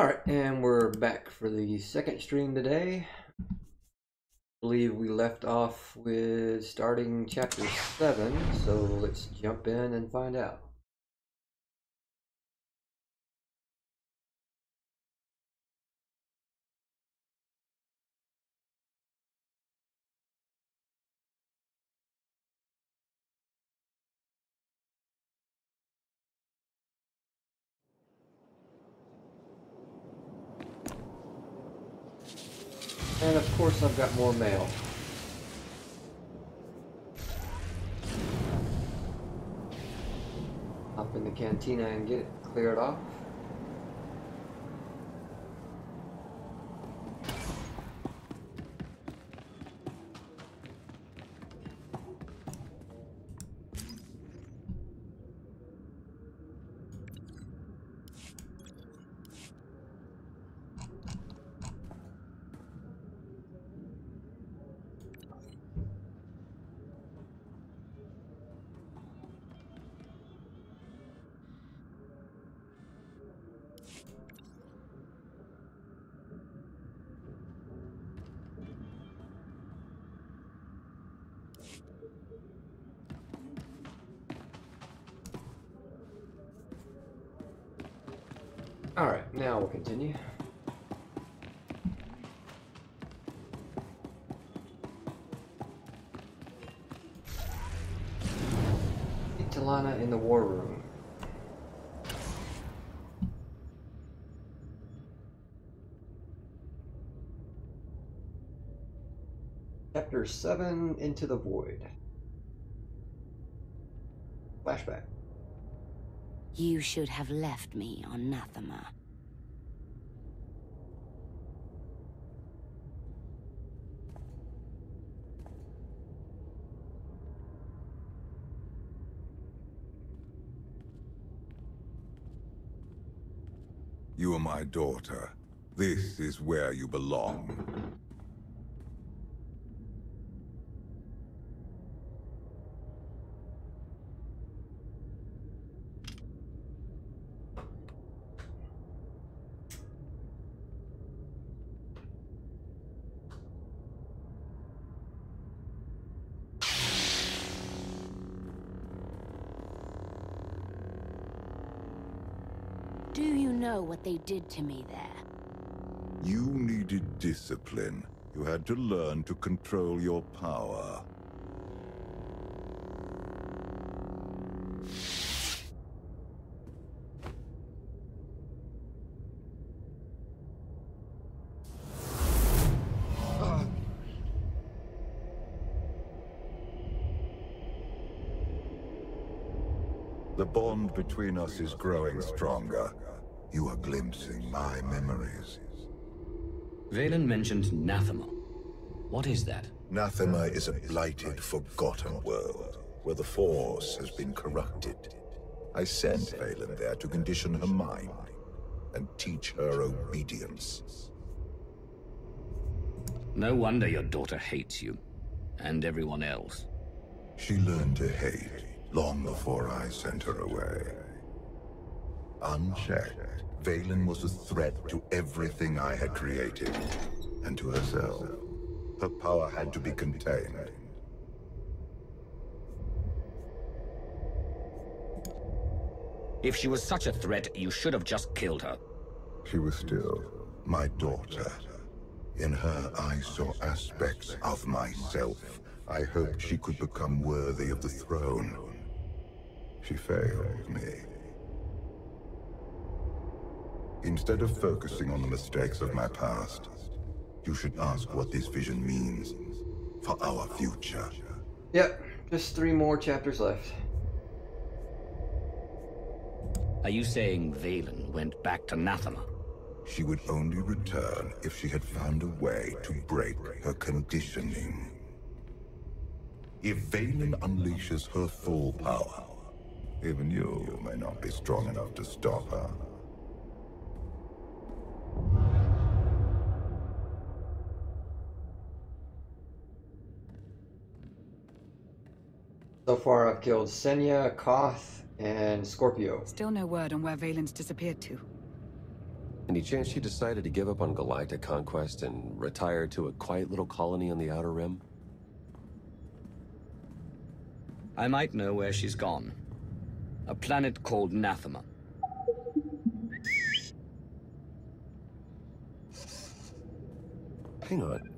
Alright, and we're back for the second stream today. I believe we left off with starting chapter 7, so let's jump in and find out. And of course I've got more mail. Hop in the cantina and get it cleared off. Alright, now we'll continue. Meet Talana in the war room. Chapter 7, Into the Void. Flashback. You should have left me on Nathema. You are my daughter. This is where you belong. Do you know what they did to me there? You needed discipline. You had to learn to control your power. The bond between us is growing stronger. You are glimpsing my memories. Valen mentioned Nathema. What is that? Nathema is a blighted, forgotten world, where the Force has been corrupted. I sent Valen there to condition her mind, and teach her obedience. No wonder your daughter hates you, and everyone else. She learned to hate long before I sent her away. Unchecked, Valen was a threat to everything I had created, and to herself. Her power had to be contained. If she was such a threat, you should have just killed her. She was still my daughter. In her, I saw aspects of myself. I hoped she could become worthy of the throne. She failed me. Instead of focusing on the mistakes of my past, you should ask what this vision means for our future. Yep, just 3 more chapters left. Are you saying Valen went back to Nathema? She would only return if she had found a way to break her conditioning. If Valen unleashes her full power, even you may not be strong enough to stop her. So far I've killed Senya, Koth, and Scorpio. Still no word on where Valen's disappeared to. Any chance she decided to give up on galactic conquest and retire to a quiet little colony on the Outer Rim? I might know where she's gone. A planet called Nathema. Hang on.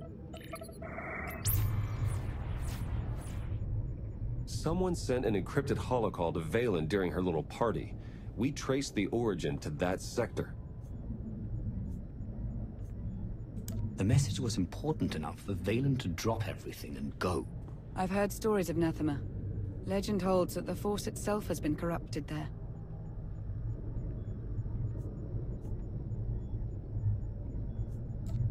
Someone sent an encrypted holocall to Valen during her little party. We traced the origin to that sector. The message was important enough for Valen to drop everything and go. I've heard stories of Nathema. Legend holds that the Force itself has been corrupted there.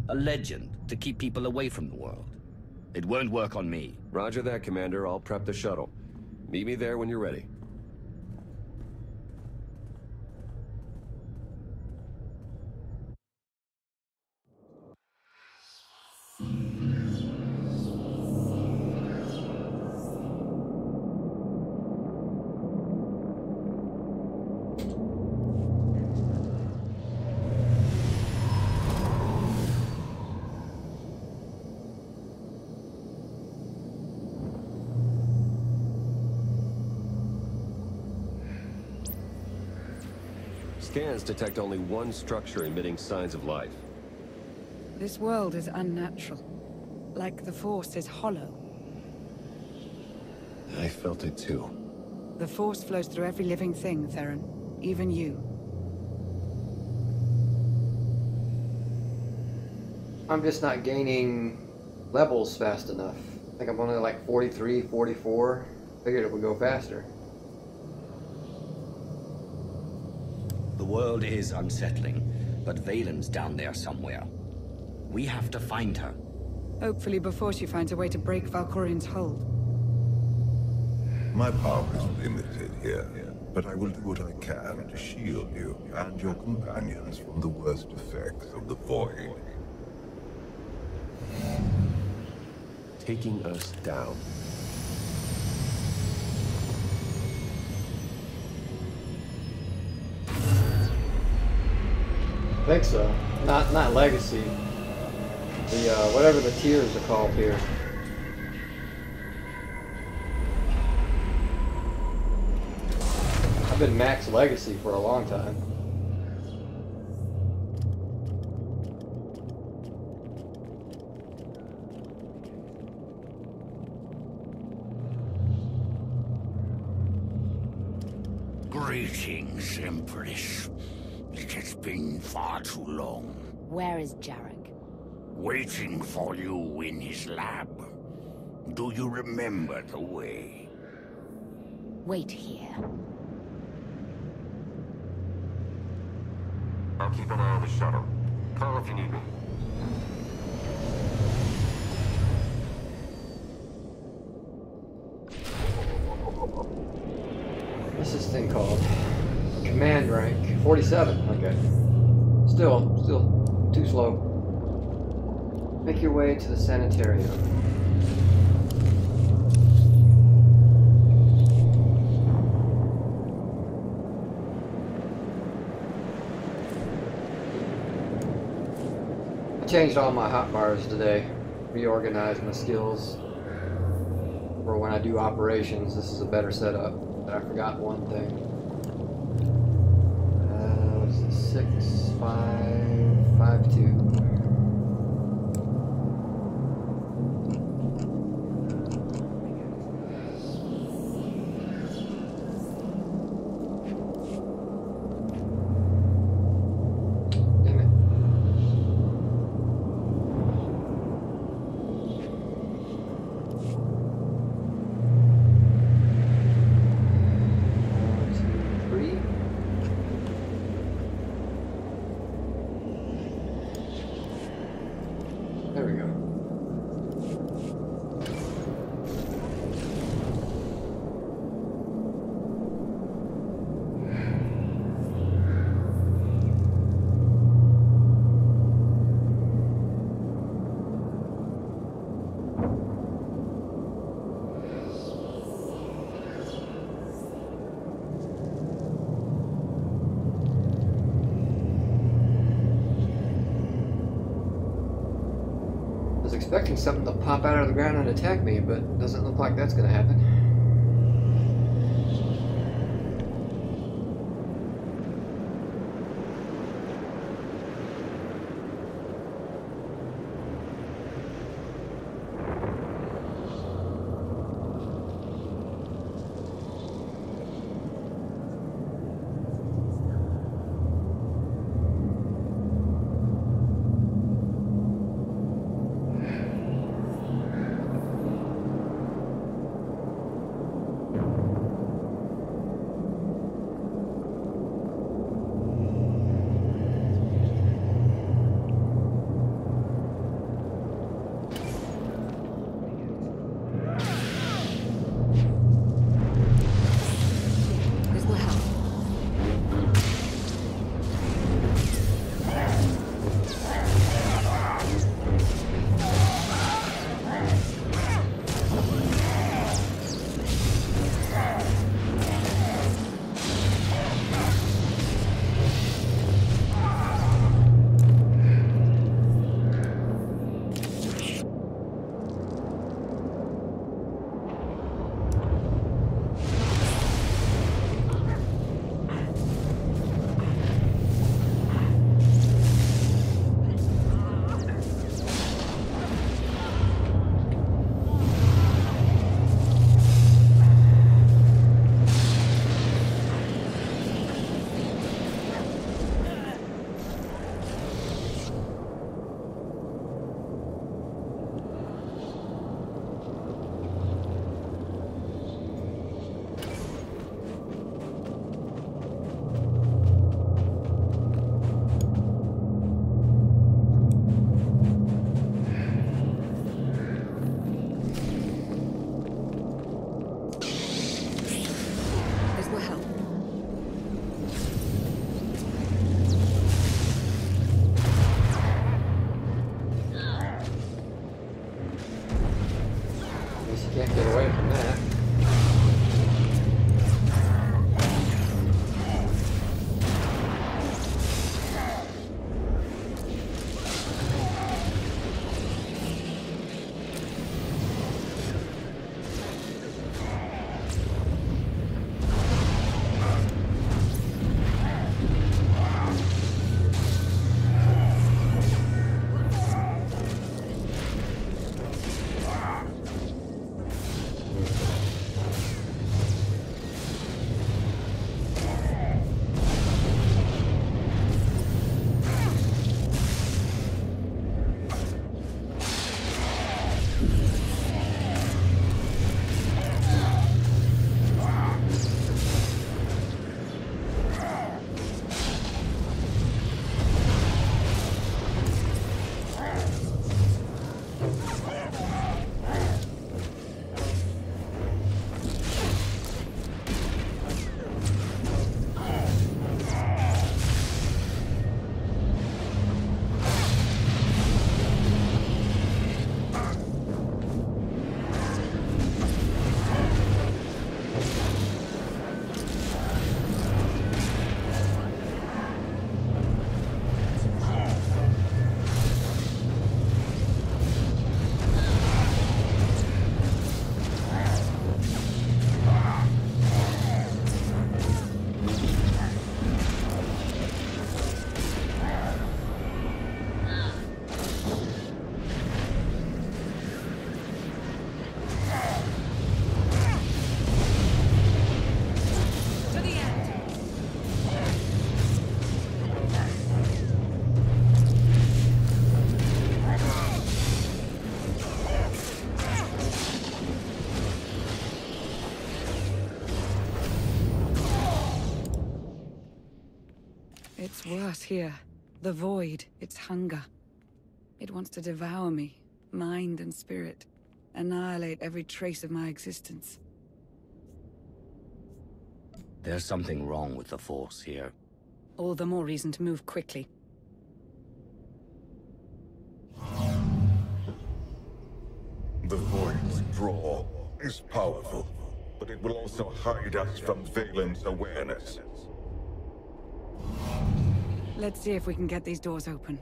A legend to keep people away from the world. It won't work on me. Roger that, Commander. I'll prep the shuttle. Meet me there when you're ready. Scans detect only one structure emitting signs of life. This world is unnatural. Like the Force is hollow. I felt it too. The Force flows through every living thing, Theron. Even you. I'm just not gaining levels fast enough. I think I'm only like 43, 44. Figured it would go faster. The world is unsettling, but Valen's down there somewhere. We have to find her. Hopefully before she finds a way to break Valkorian's hold. My power is limited here, but I will do what I can to shield you and your companions from the worst effects of the Void. Taking us down. I think so. Not Legacy. The whatever the tiers are called here. I've been max Legacy for a long time. Greetings, Empress. It has been far too long. Where is Jarek? Waiting for you in his lab. Do you remember the way? Wait here. I'll keep an eye on the shuttle. Call if you need me. What's this thing called? Command rank. 47. Okay. Still too slow. Make your way to the sanitarium. I changed all my hotbars today. Reorganized my skills. For when I do operations, this is a better setup. But I forgot one thing. What's it? 6, 5, 5, 2. expecting something to pop out of the ground and attack me, but it doesn't look like that's going to happen. Can't get away from that. It's worse here. The void, its hunger. It wants to devour me, mind and spirit. Annihilate every trace of my existence. There's something wrong with the Force here. All the more reason to move quickly. The Void's draw is powerful, but it will also hide us from Valen's awareness. Let's see if we can get these doors open.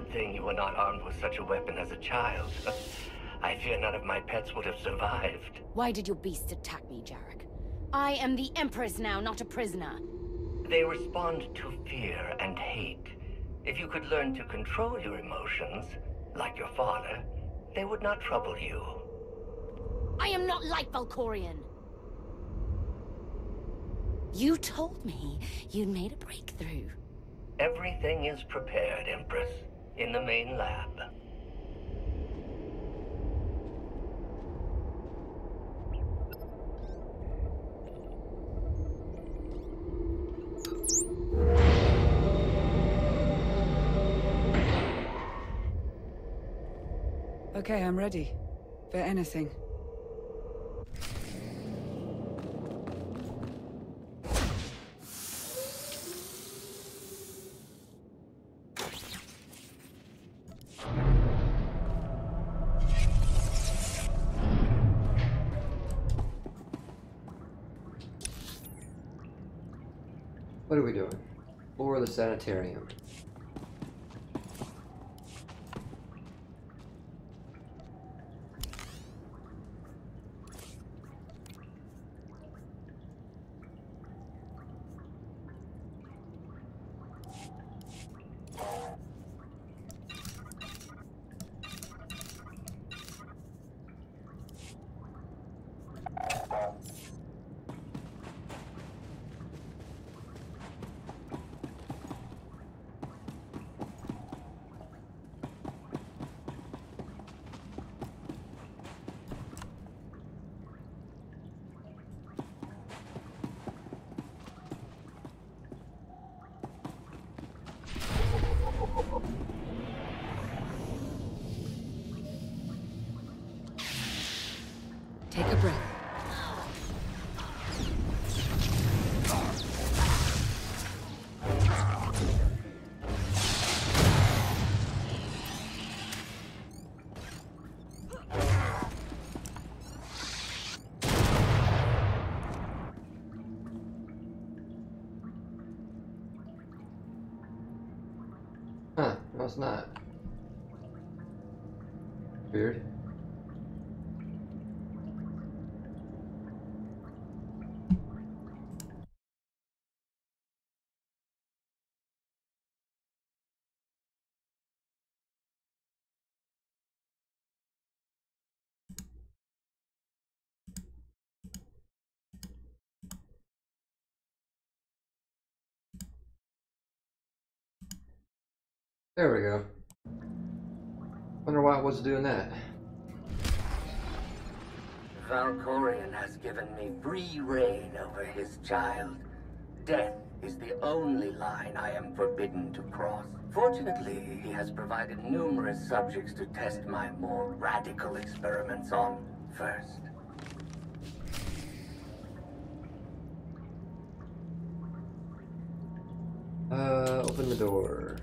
Good thing you were not armed with such a weapon as a child. I fear none of my pets would have survived. Why did your beasts attack me, Jarek? I am the Empress now, not a prisoner. They respond to fear and hate. If you could learn to control your emotions, like your father, they would not trouble you. I am not like Valkorion. You told me you'd made a breakthrough. Everything is prepared, Empress, in the main lab. Okay, I'm ready. For anything. What are we doing? Floor of the sanitarium. Take a breath. Huh, no it's not. Weird. There we go. Wonder why it was doing that. Valkorion has given me free reign over his child. Death is the only line I am forbidden to cross. Fortunately, he has provided numerous subjects to test my more radical experiments on first. Open the door.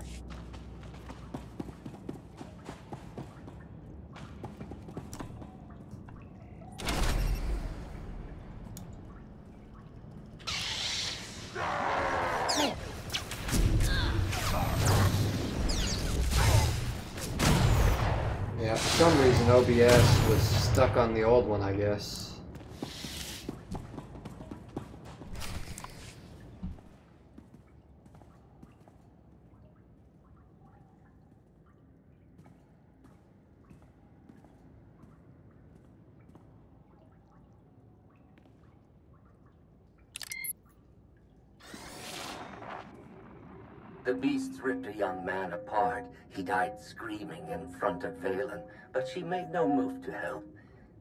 Yeah, for some reason OBS was stuck on the old one, I guess. The beasts ripped a young man apart. He died screaming in front of Valen, but she made no move to help.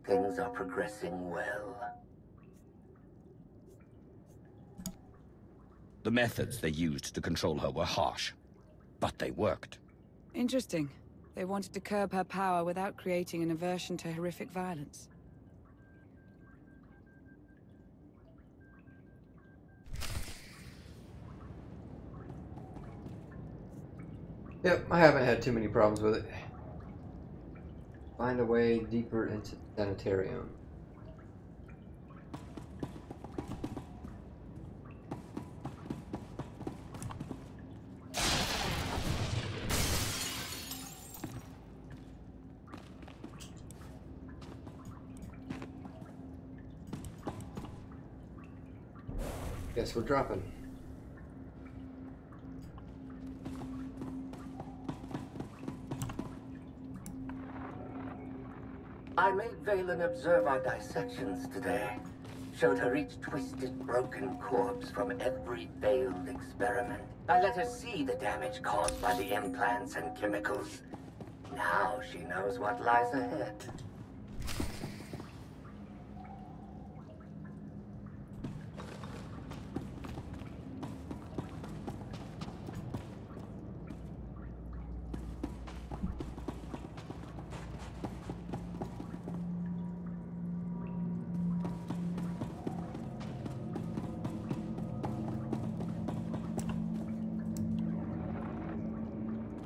Things are progressing well. The methods they used to control her were harsh, but they worked. Interesting. They wanted to curb her power without creating an aversion to horrific violence. Yep, I haven't had too many problems with it. Find a way deeper into the sanitarium. Guess we're dropping. I made Valen observe our dissections today. Showed her each twisted, broken corpse from every failed experiment. I let her see the damage caused by the implants and chemicals. Now she knows what lies ahead.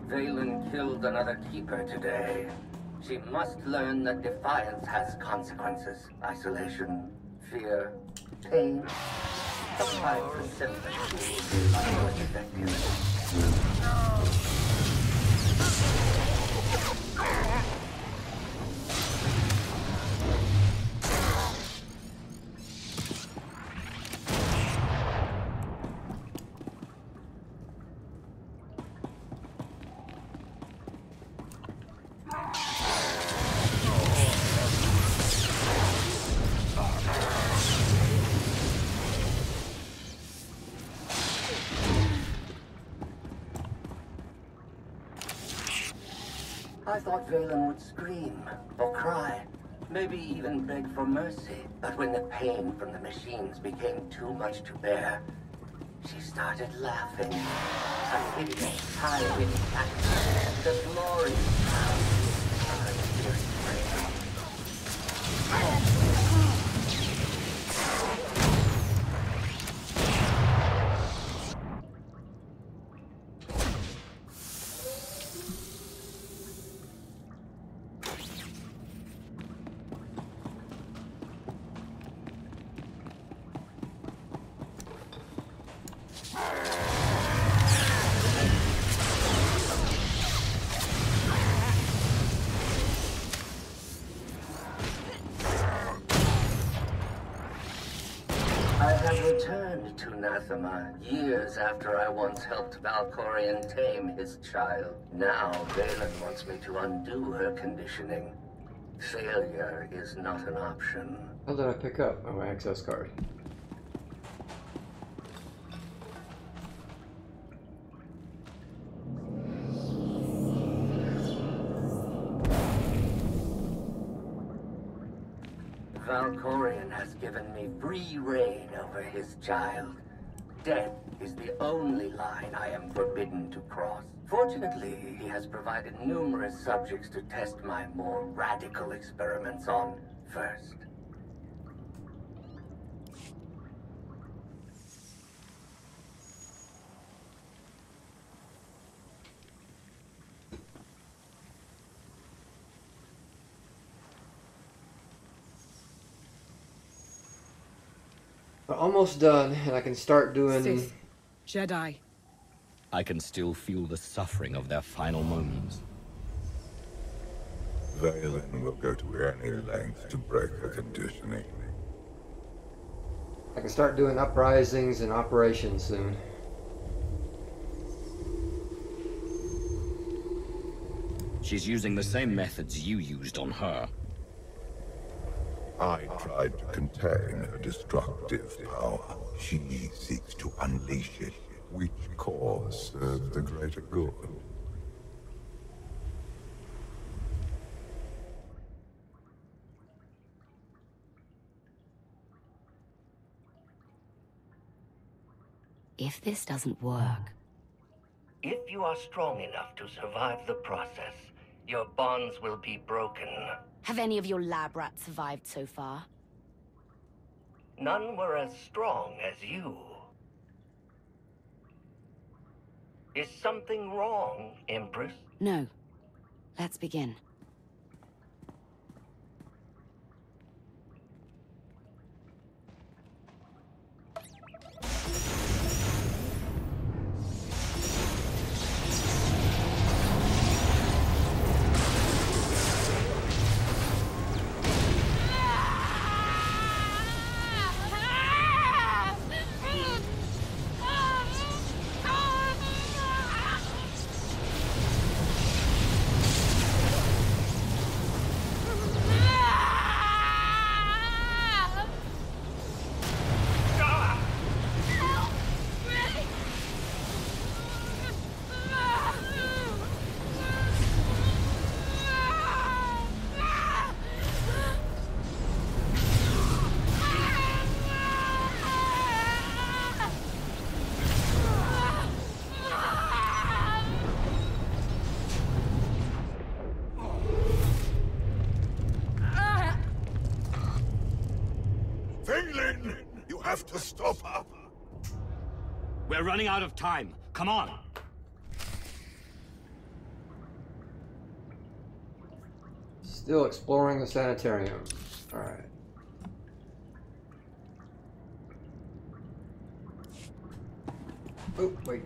Valen killed another keeper today. She must learn that defiance has consequences. Isolation, fear, pain. Sometimes the simplest is most effective. I thought Valen would scream or cry, maybe even beg for mercy. But when the pain from the machines became too much to bear, she started laughing. A hideous, high-witted laughter. The glory of her spirit frame. I have returned to Nathema years after I once helped Valkorion tame his child. Now Valen wants me to undo her conditioning. Failure is not an option. How did I pick up my access card? Valkorion has given me free reign over his child. Death is the only line I am forbidden to cross. Fortunately, he has provided numerous subjects to test my more radical experiments on first. We're almost done, and I can start doing... Sith. Jedi. I can still feel the suffering of their final moments. Valen will go to any length to break her conditioning. I can start doing uprisings and operations soon. She's using the same methods you used on her. I tried to contain her destructive power. She seeks to unleash it. Which cause serves the greater good? If this doesn't work... If you are strong enough to survive the process, your bonds will be broken. Have any of your lab rats survived so far? None were as strong as you. Is something wrong, Empress? No. Let's begin. We're running out of time. Come on. Still exploring the sanitarium. Alright. Oh, wait.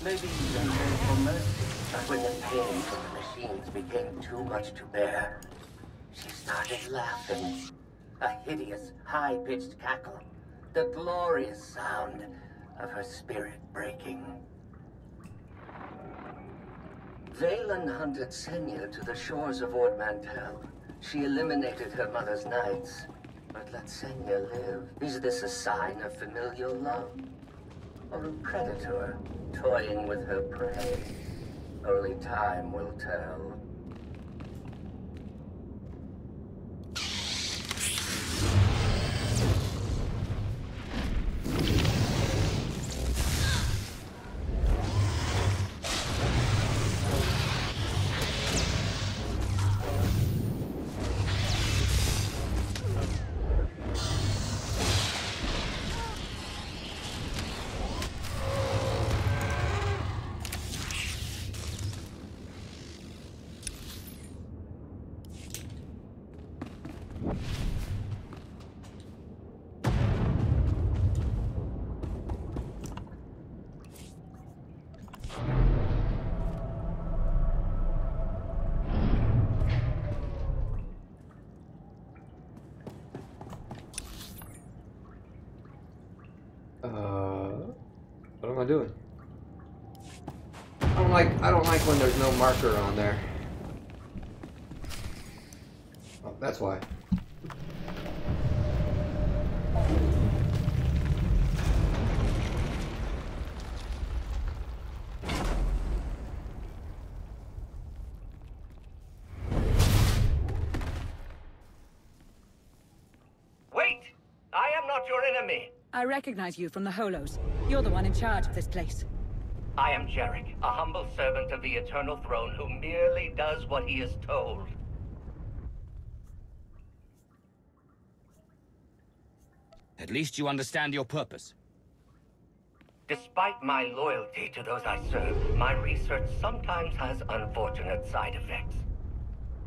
Maybe even prayed for mercy. But when the pain from the machines became too much to bear, she started laughing. A hideous, high-pitched cackle. The glorious sound of her spirit breaking. Valen hunted Senya to the shores of Ord Mantell. She eliminated her mother's knights. But let Senya live. Is this a sign of familial love? Or a predator toying with her prey? Only time will tell. What am I doing? I don't like when there's no marker on there. Oh, that's why. Wait! I am not your enemy! I recognize you from the Holos. You're the one in charge of this place. I am Jarek, a humble servant of the Eternal Throne who merely does what he is told. At least you understand your purpose. Despite my loyalty to those I serve, my research sometimes has unfortunate side effects.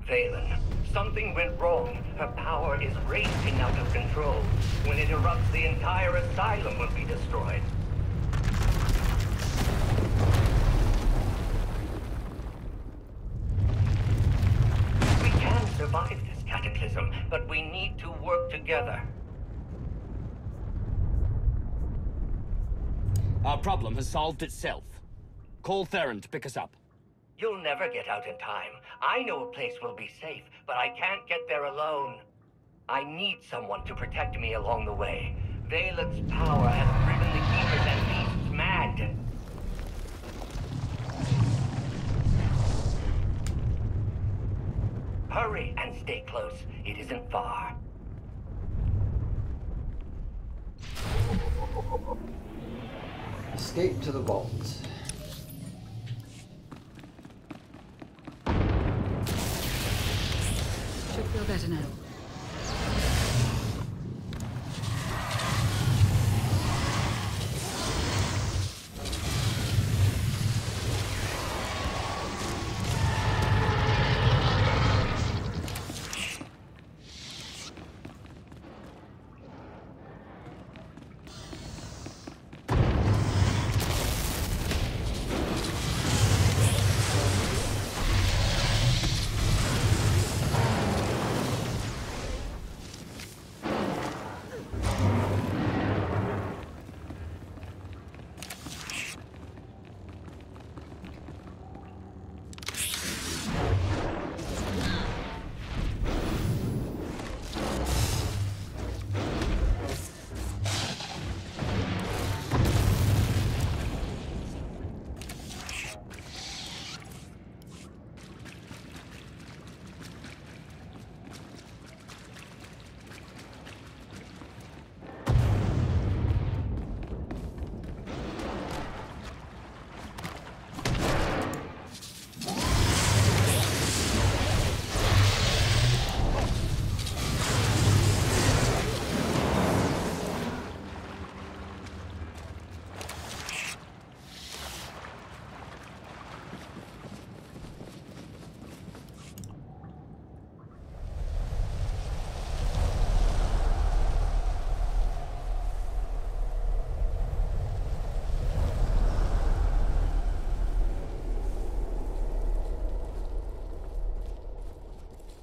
Valen, something went wrong. Her power is racing out of control. When it erupts, the entire asylum will be destroyed. We can survive this cataclysm, but we need to work together. Our problem has solved itself. Call Theron to pick us up. You'll never get out in time. I know a place will be safe, but I can't get there alone. I need someone to protect me along the way. Valen's power has driven the keepers and beasts mad. Hurry and stay close. It isn't far. Escape to the vault. Should feel better now.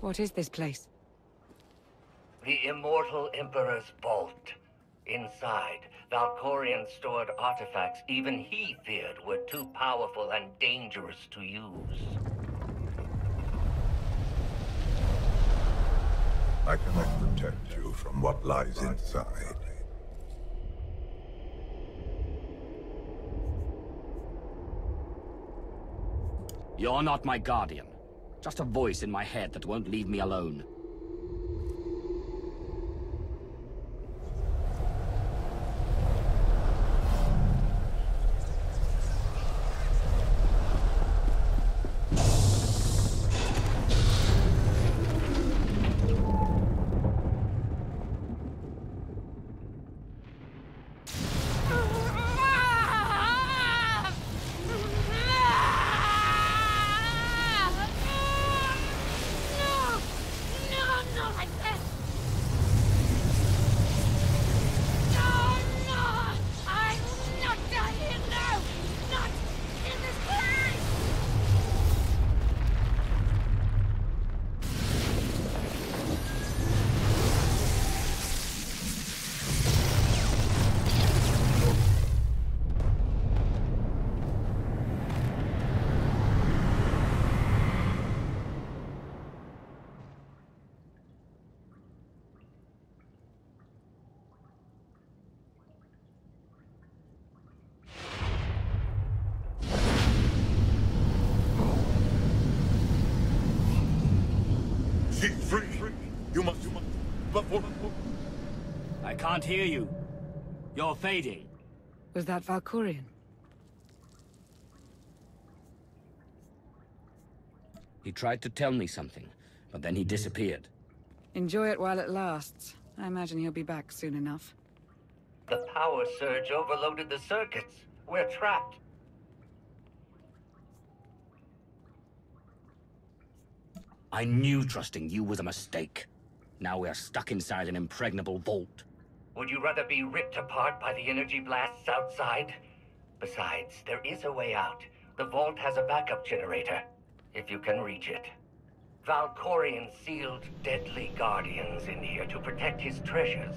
What is this place? The Immortal Emperor's vault. Inside, Valkorion stored artifacts even he feared were too powerful and dangerous to use. I cannot protect you from what lies inside. You're not my guardian. Just a voice in my head that won't leave me alone. I can't hear you. You're fading. Was that Valkorion? He tried to tell me something, but then he disappeared. Enjoy it while it lasts. I imagine he'll be back soon enough. The power surge overloaded the circuits. We're trapped. I knew trusting you was a mistake. Now we're stuck inside an impregnable vault. Would you rather be ripped apart by the energy blasts outside? Besides, there is a way out. The vault has a backup generator, if you can reach it. Valkorion sealed deadly guardians in here to protect his treasures.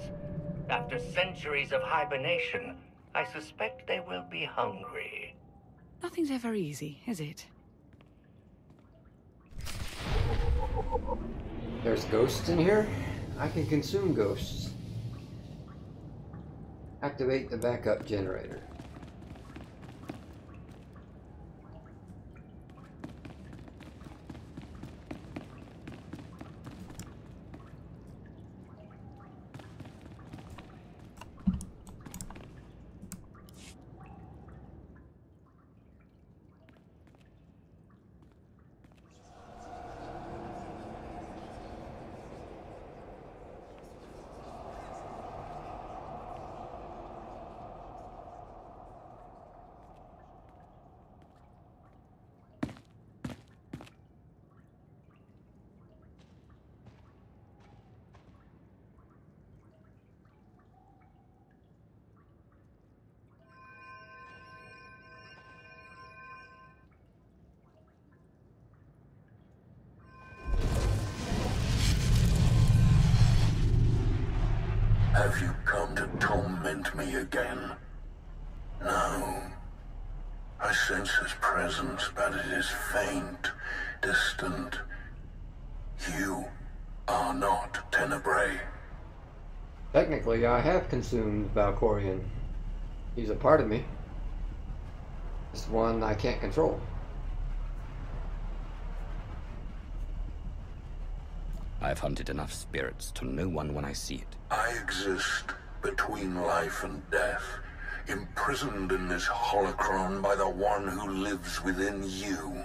After centuries of hibernation, I suspect they will be hungry. Nothing's ever easy, is it? There's ghosts in here? I can consume ghosts. Activate the backup generator. Have you come to torment me again? No. I sense his presence, but it is faint, distant. You are not Tenebrae. Technically, I have consumed Valkorion. He's a part of me. It's one I can't control. I've hunted enough spirits to know one when I see it. I exist between life and death, imprisoned in this holocron by the one who lives within you.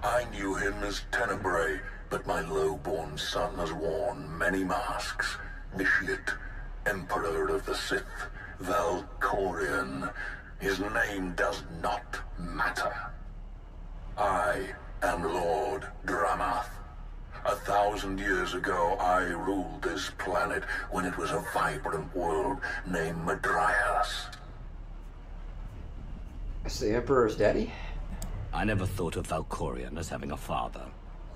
I knew him as Tenebrae, but my low-born son has worn many masks. Vitiate, Emperor of the Sith, Valkorion. His name does not matter. I am Lord Dramath. 1,000 years ago, I ruled this planet when it was a vibrant world named Madrias. That's the Emperor's daddy? I never thought of Valkorion as having a father.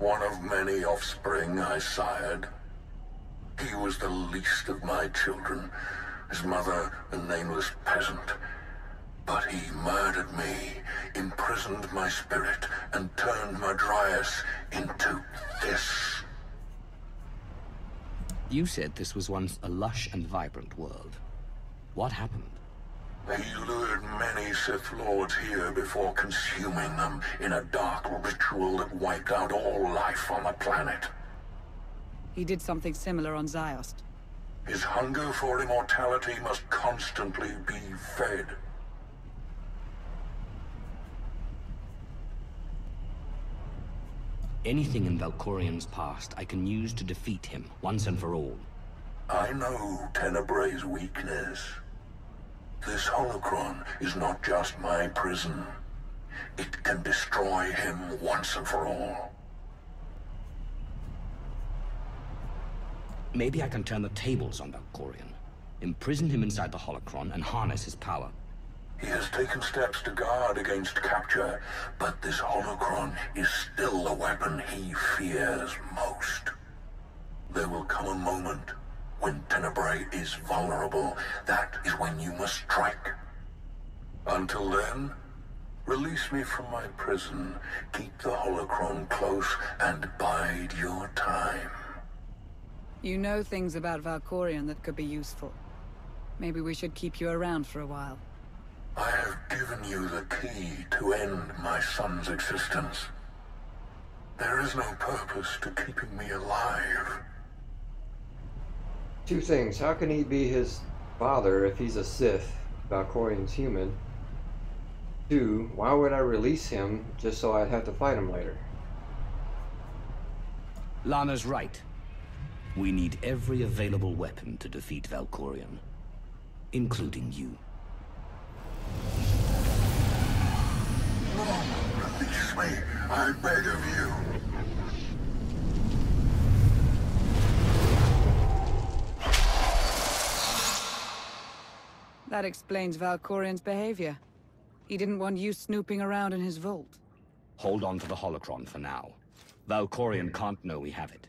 one of many offspring I sired. He was the least of my children, his mother a nameless peasant. But he murdered me, imprisoned my spirit, and turned my Dryas into this. You said this was once a lush and vibrant world. What happened? He lured many Sith Lords here before consuming them in a dark ritual that wiped out all life on the planet. He did something similar on Ziost. His hunger for immortality must constantly be fed. Anything in Valkorian's past I can use to defeat him, once and for all. I know Tenebray's weakness. This holocron is not just my prison. It can destroy him once and for all. Maybe I can turn the tables on Valkorian. Imprison him inside the holocron and harness his power. He has taken steps to guard against capture, but this holocron is still the weapon he fears most. There will come a moment when Tenebray is vulnerable. That is when you must strike. Until then, release me from my prison, keep the holocron close, and bide your time. You know things about Valkorian that could be useful. Maybe we should keep you around for a while. I have given you the key to end my son's existence. There is no purpose to keeping me alive. Two things. How can he be his father if he's a Sith? Valkorian's human. Two, why would I release him just so I'd have to fight him later? Lana's right. We need every available weapon to defeat Valkorian, including you. Release me, I beg of you. That explains Valkorian's behavior. He didn't want you snooping around in his vault. Hold on to the holocron for now. Valkorian can't know we have it.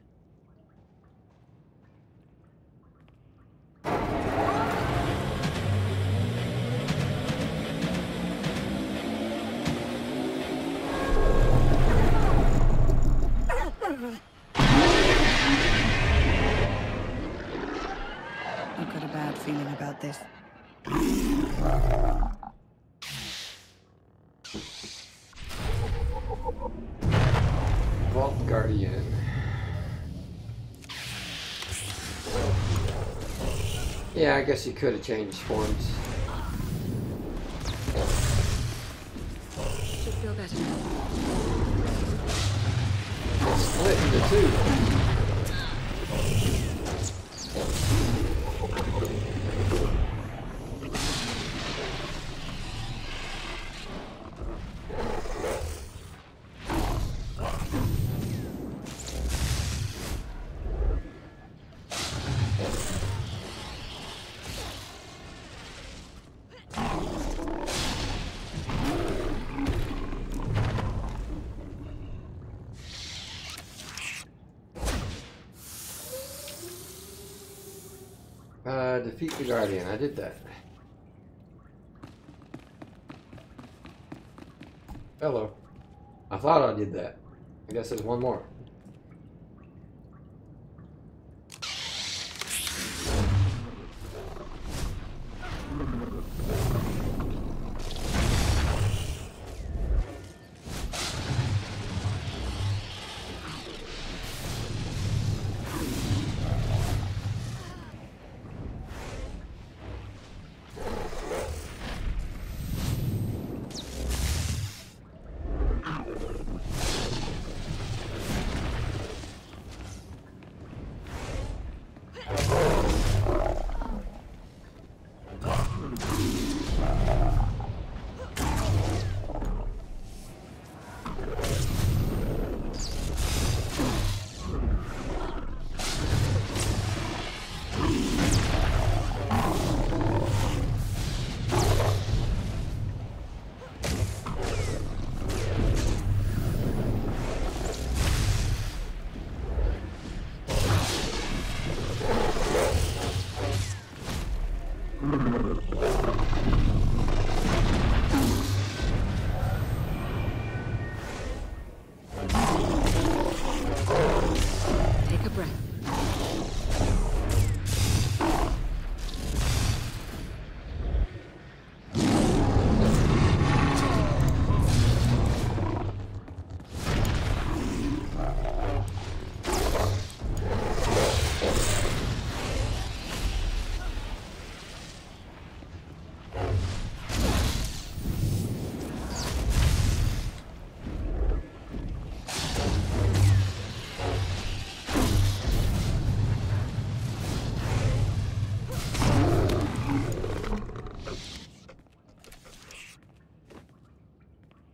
I've got a bad feeling about this. Vault Guardian. Yeah, I guess you could have changed forms. Should feel better. Split into two. Defeat the Guardian. I did that. Hello. I thought I did that. I guess there's one more.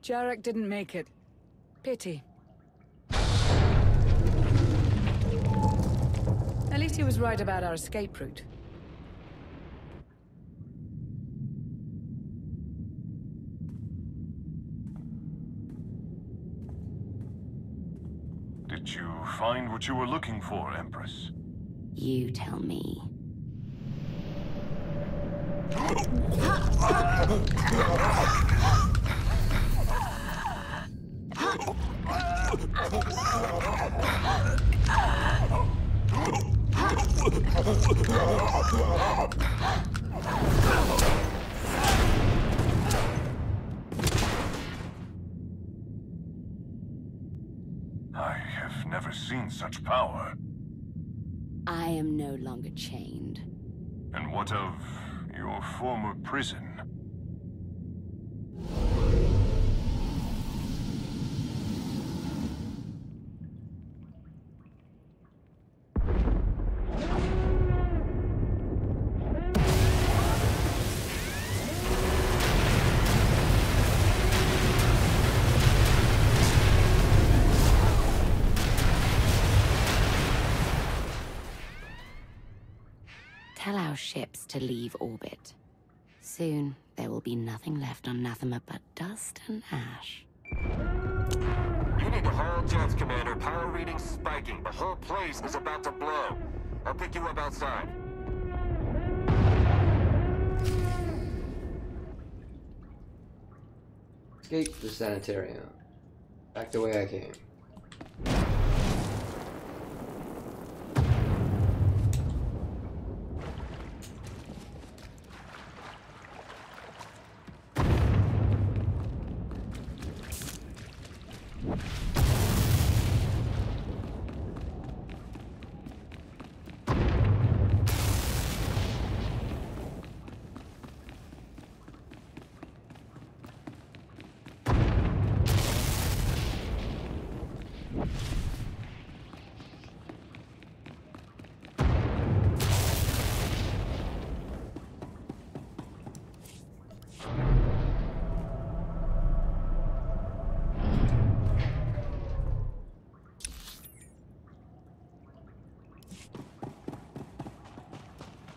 Jarek didn't make it. Pity. At least he was right about our escape route. Did you find what you were looking for, Empress? You tell me. I have never seen such power. I am no longer chained. And what of your former prison? Tell our ships to leave orbit. Soon, there will be nothing left on Nathema but dust and ash. You need to haul jets, Commander. Power readings spiking. The whole place is about to blow. I'll pick you up outside. Escape the sanitarium. Back the way I came.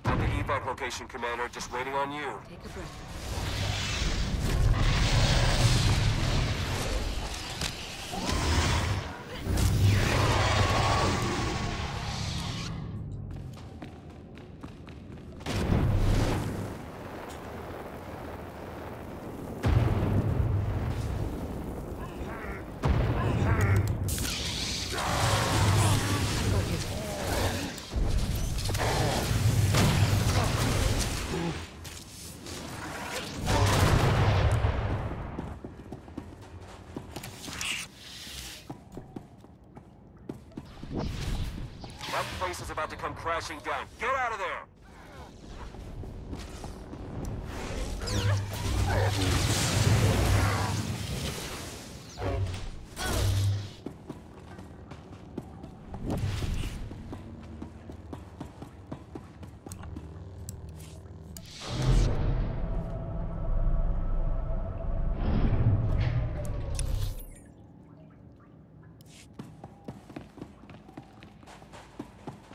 At the evac location, Commander. Just waiting on you. Take a breath. That place is about to come crashing down. Get out of there!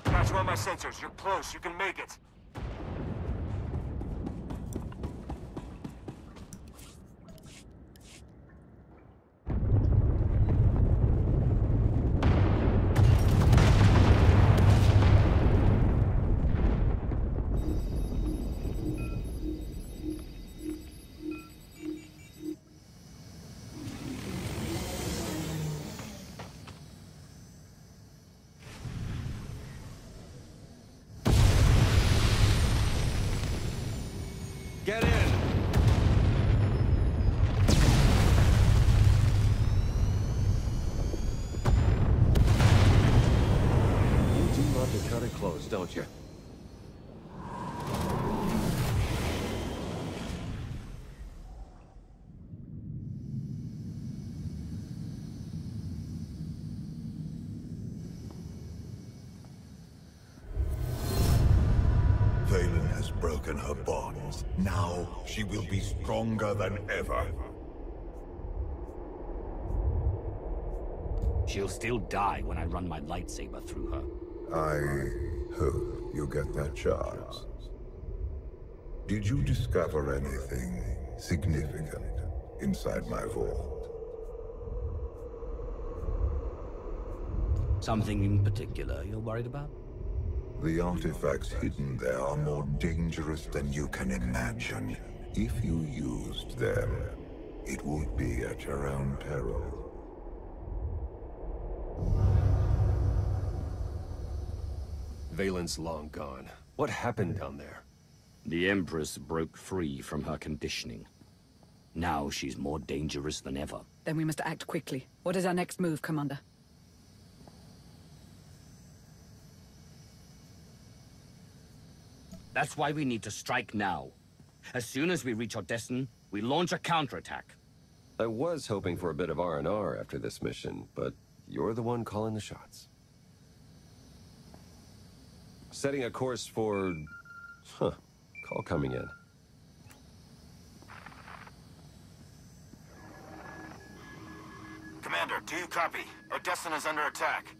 Got you on my sensors. You're close. You can make it. Get in! You do love to cut it close, don't you? Valen has broken her bonds. Now she will be stronger than ever. She'll still die when I run my lightsaber through her. I hope you get that chance. Did you discover anything significant inside my vault? Something in particular you're worried about? The artifacts hidden there are more dangerous than you can imagine. If you used them, it would be at your own peril. Valen's long gone. What happened down there? The Empress broke free from her conditioning. Now she's more dangerous than ever. Then we must act quickly. What is our next move, Commander? That's why we need to strike now. As soon as we reach Odessen, we launch a counterattack. I was hoping for a bit of R&R after this mission, but you're the one calling the shots. Setting a course for... Call coming in. Commander, do you copy? Odessen is under attack.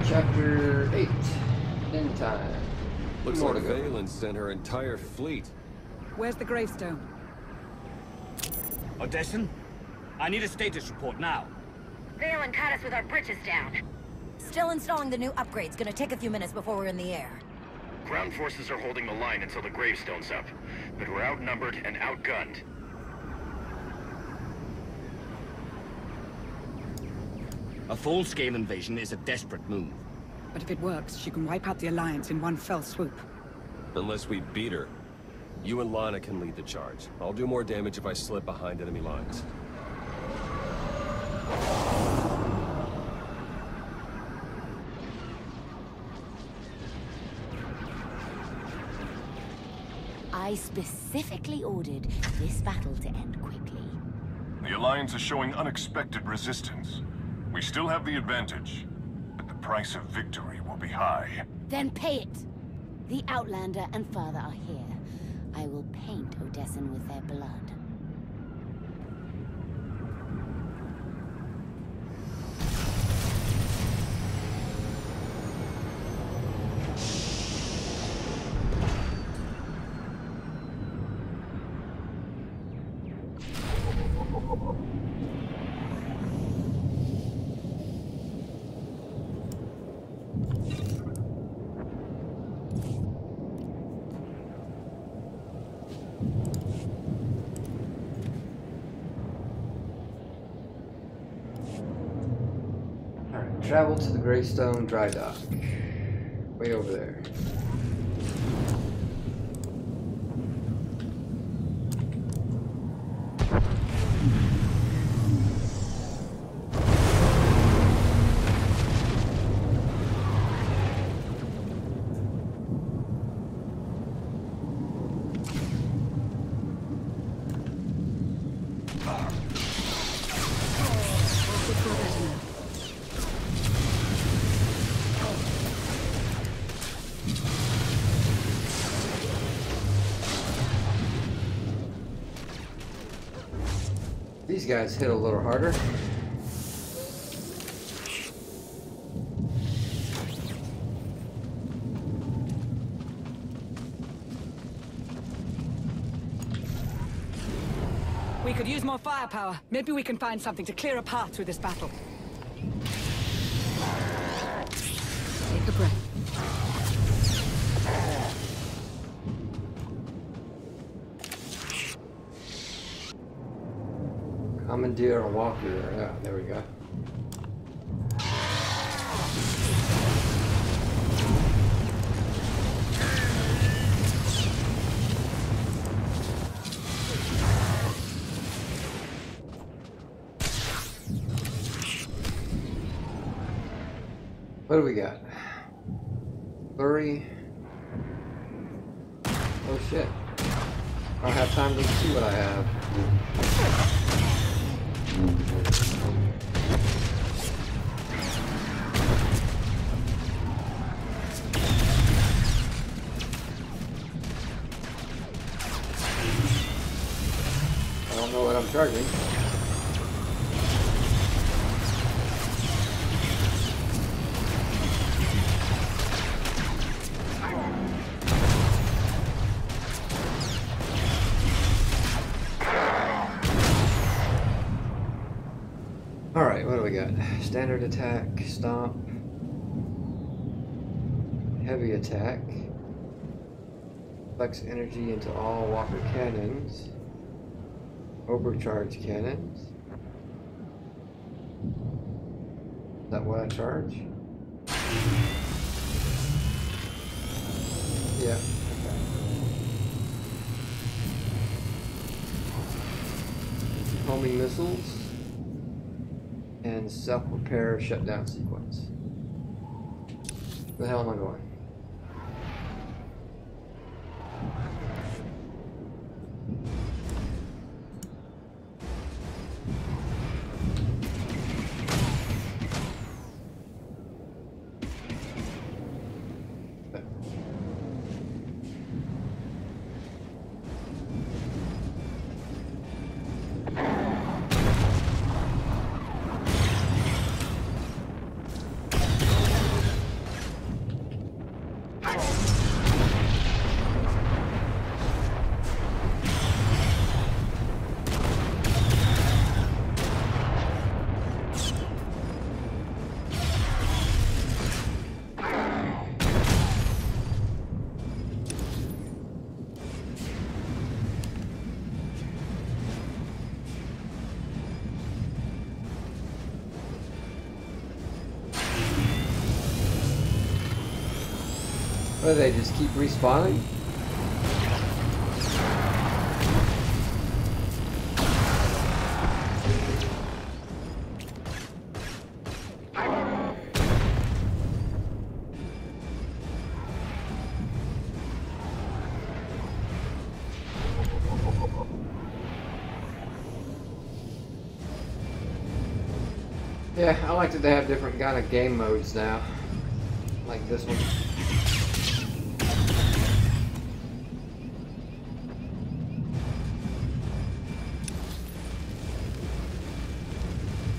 Chapter 8. In time. Looks More like to go. Valen sent her entire fleet. Where's the gravestone? Odessen? I need a status report now. Valen caught us with our bridges down. Still installing the new upgrades. Gonna take a few minutes before we're in the air. Ground forces are holding the line until the gravestone's up, but we're outnumbered and outgunned. A full-scale invasion is a desperate move. But if it works, she can wipe out the Alliance in one fell swoop. Unless we beat her. You and Lana can lead the charge. I'll do more damage if I slip behind enemy lines. I specifically ordered this battle to end quickly. The Alliance is showing unexpected resistance. We still have the advantage, but the price of victory will be high. Then pay it! The Outlander and Father are here. I will paint Odessen with their blood. Alright, travel to the Greystone Dry Dock. Way over there. These guys hit a little harder. We could use more firepower. Maybe we can find something to clear a path through this battle. Take a breath. Commandeer a walker. Yeah, there we go. What do we got? Flurry. Oh shit. I don't have time to see what I have. I don't know what I'm charging. Alright, what do we got? Standard attack, stomp, heavy attack, flex energy into all walker cannons, overcharge cannons. Is that what I charge? Yeah. Okay. Homing missiles. And self-repair shutdown sequence. Where the hell am I going? What do they just keep respawning? Yeah, I like that they have different kind of game modes now. Like this one.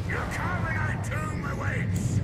Your carbonite tomb awaits!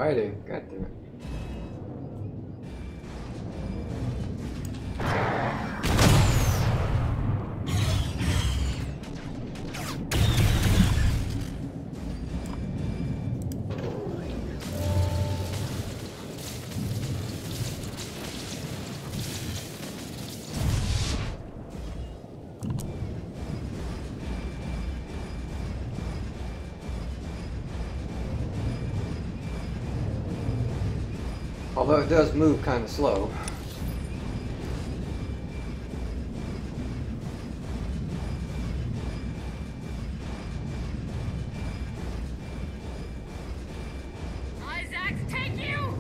fighting. God damn it. Although it does move kind of slow. Isaac, take you!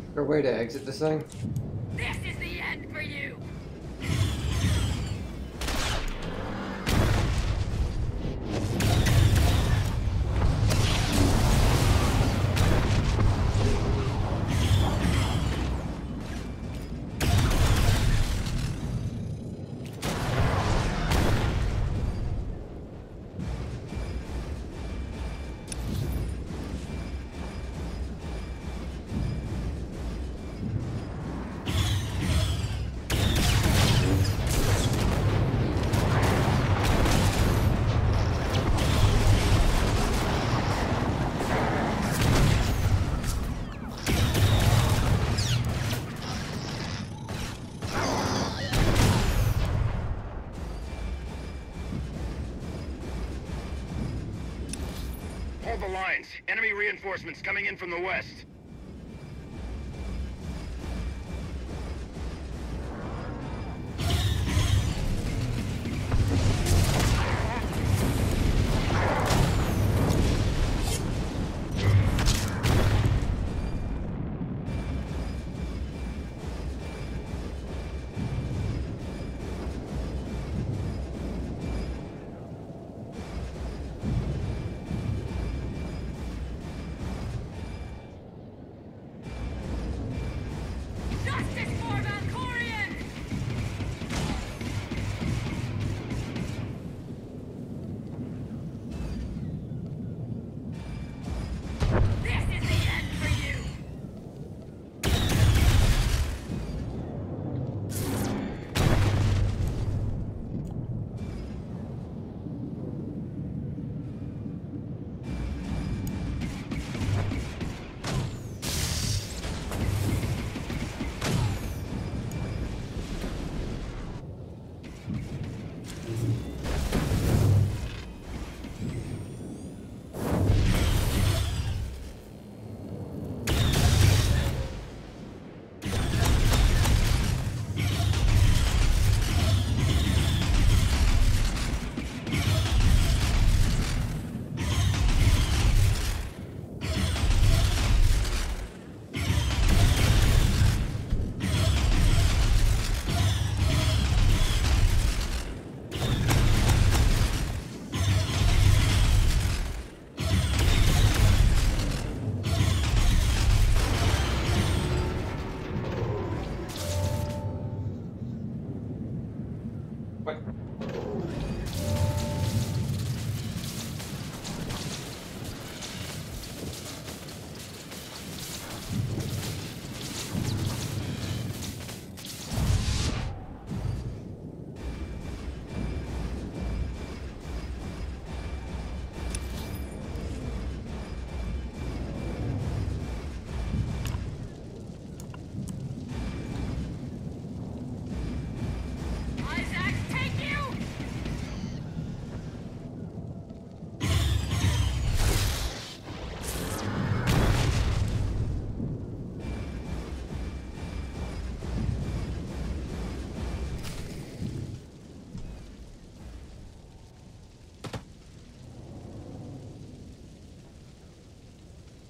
Is there a way to exit this thing? This is the end for you! Hold the lines. Enemy reinforcements coming in from the west.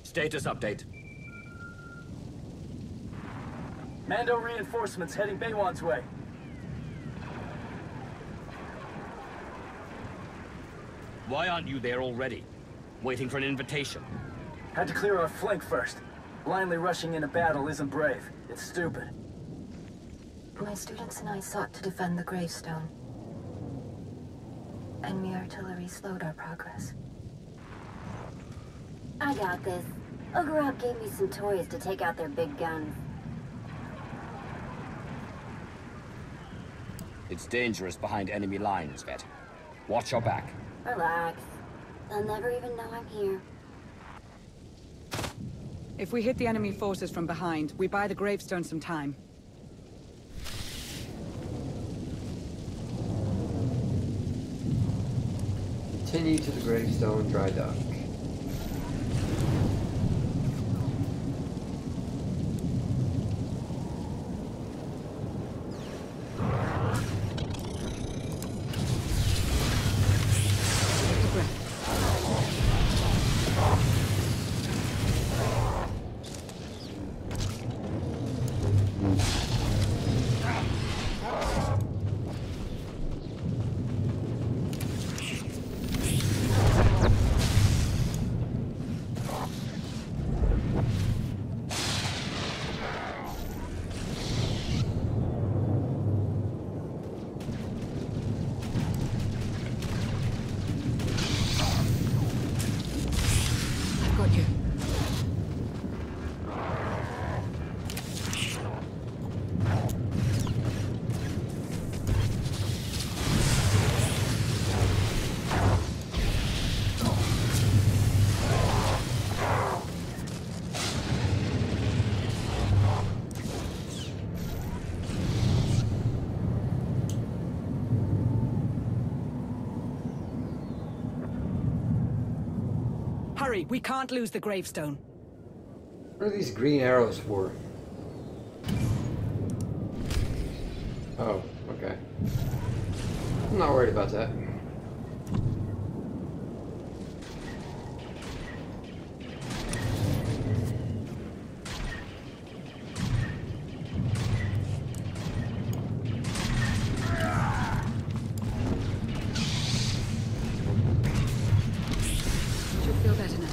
Status update. Mando reinforcements heading Diemond's way. Why aren't you there already? Waiting for an invitation? Had to clear our flank first. Blindly rushing into battle isn't brave. It's stupid. My students and I sought to defend the gravestone. Enemy artillery slowed our progress. I got this. Ogorok gave me some toys to take out their big guns. It's dangerous behind enemy lines, Vet. Watch your back. Relax. They'll never even know I'm here. If we hit the enemy forces from behind, we buy the gravestone some time. Continue to the gravestone dry dock. Hurry, we can't lose the gravestone. What are these green arrows for? Oh, okay. I'm not worried about that. Should feel better now.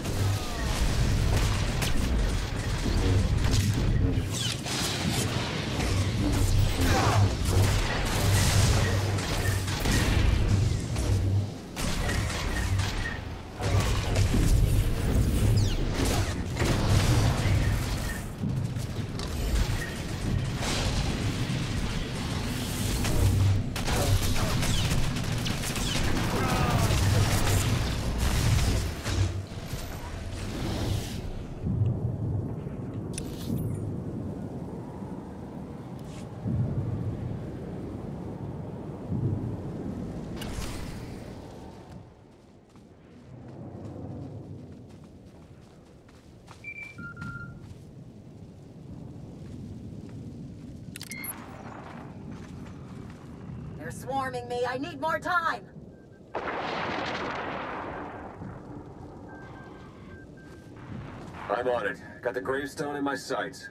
They're swarming me. I need more time. I'm on it. Got the gravestone in my sights.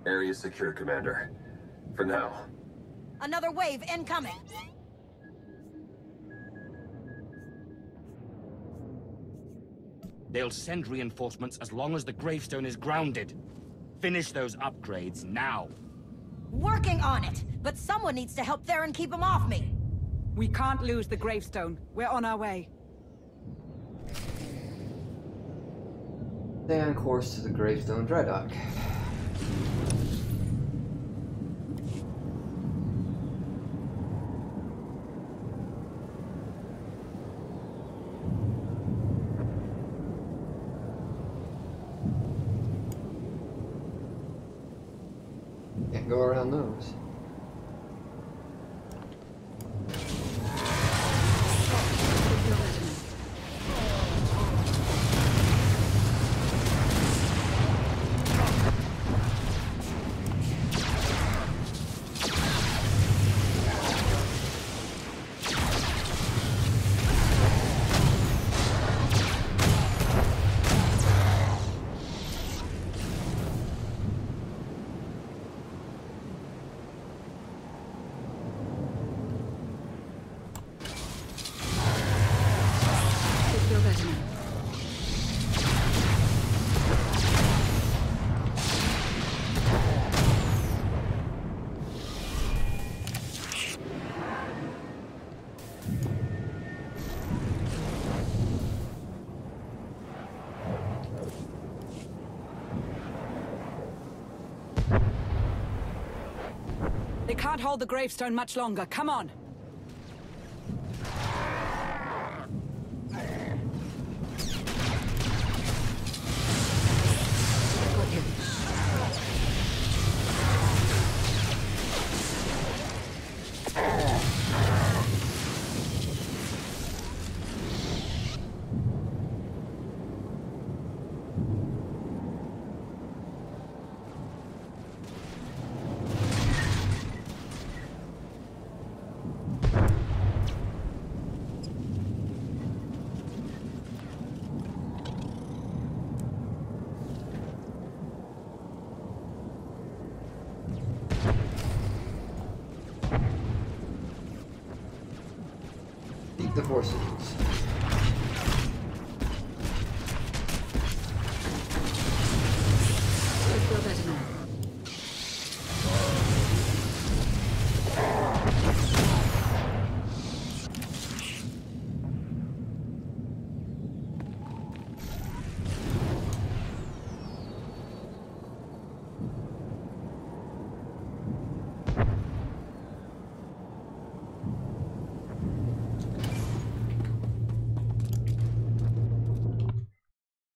Area secure, Commander. For now. Another wave incoming. They'll send reinforcements as long as the gravestone is grounded. Finish those upgrades now. Working on it! But someone needs to help Theron keep him off me! We can't lose the gravestone. We're on our way. Stay on course to the Gravestone Dry Dock. Can't go around those. They can't hold the gravestone much longer. Come on. Eat the horses.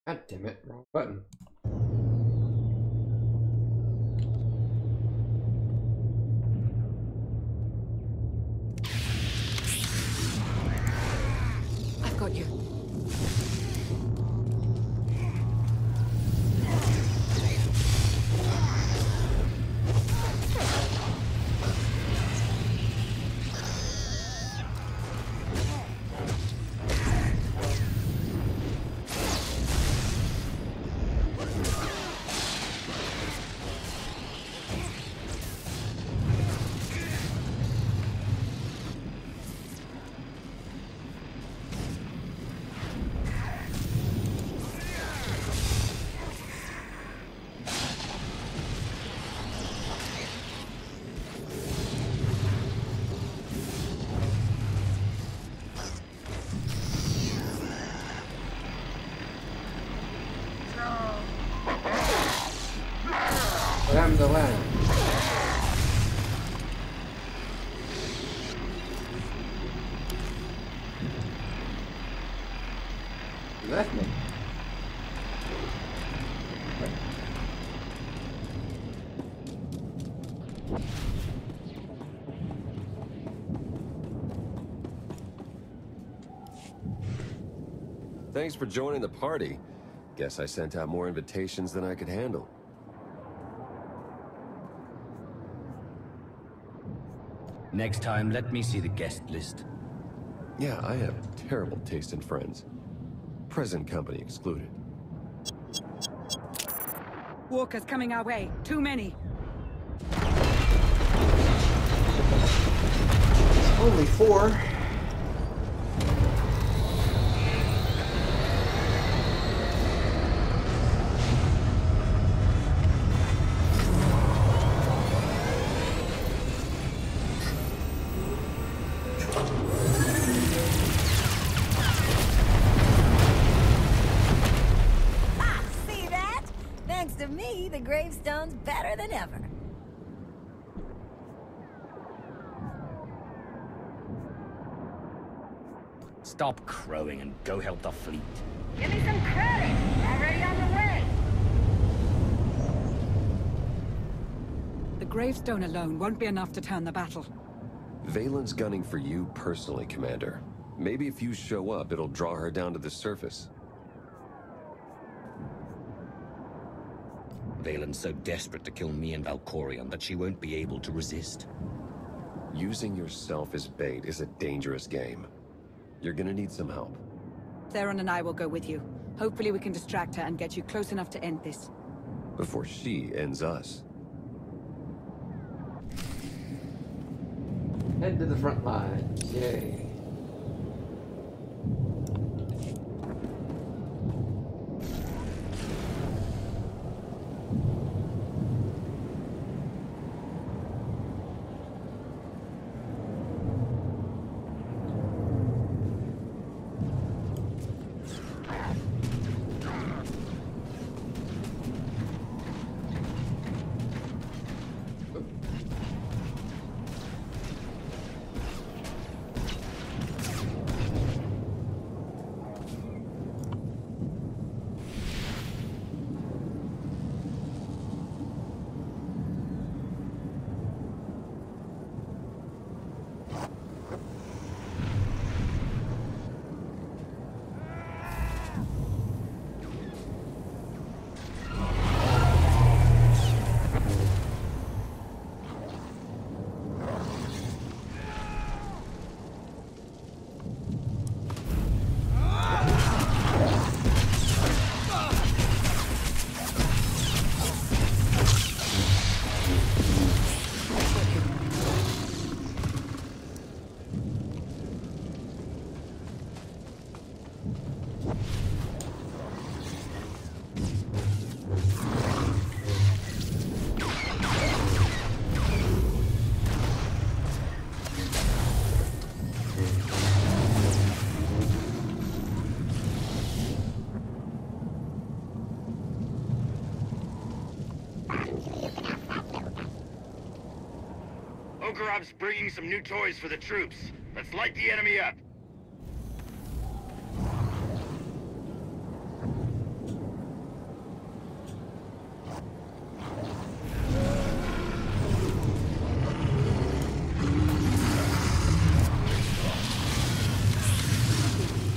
God damn it, wrong button. I've got you. What happened to land? You left me. Thanks for joining the party. Guess I sent out more invitations than I could handle. Next time, let me see the guest list. Yeah, I have terrible taste in friends. Present company excluded. Walkers coming our way. Too many. Only 4. Thanks to me, the gravestone's better than ever. Stop crowing and go help the fleet. Give me some credit. Already on the way. The gravestone alone won't be enough to turn the battle. Valen's gunning for you personally, Commander. Maybe if you show up, it'll draw her down to the surface. Valen's so desperate to kill me and Valkorion that she won't be able to resist. Using yourself as bait is a dangerous game. You're gonna need some help. Theron and I will go with you. Hopefully we can distract her and get you close enough to end this. Before she ends us. Head to the front lines. Yay. Ogorov's bringing some new toys for the troops. Let's light the enemy up.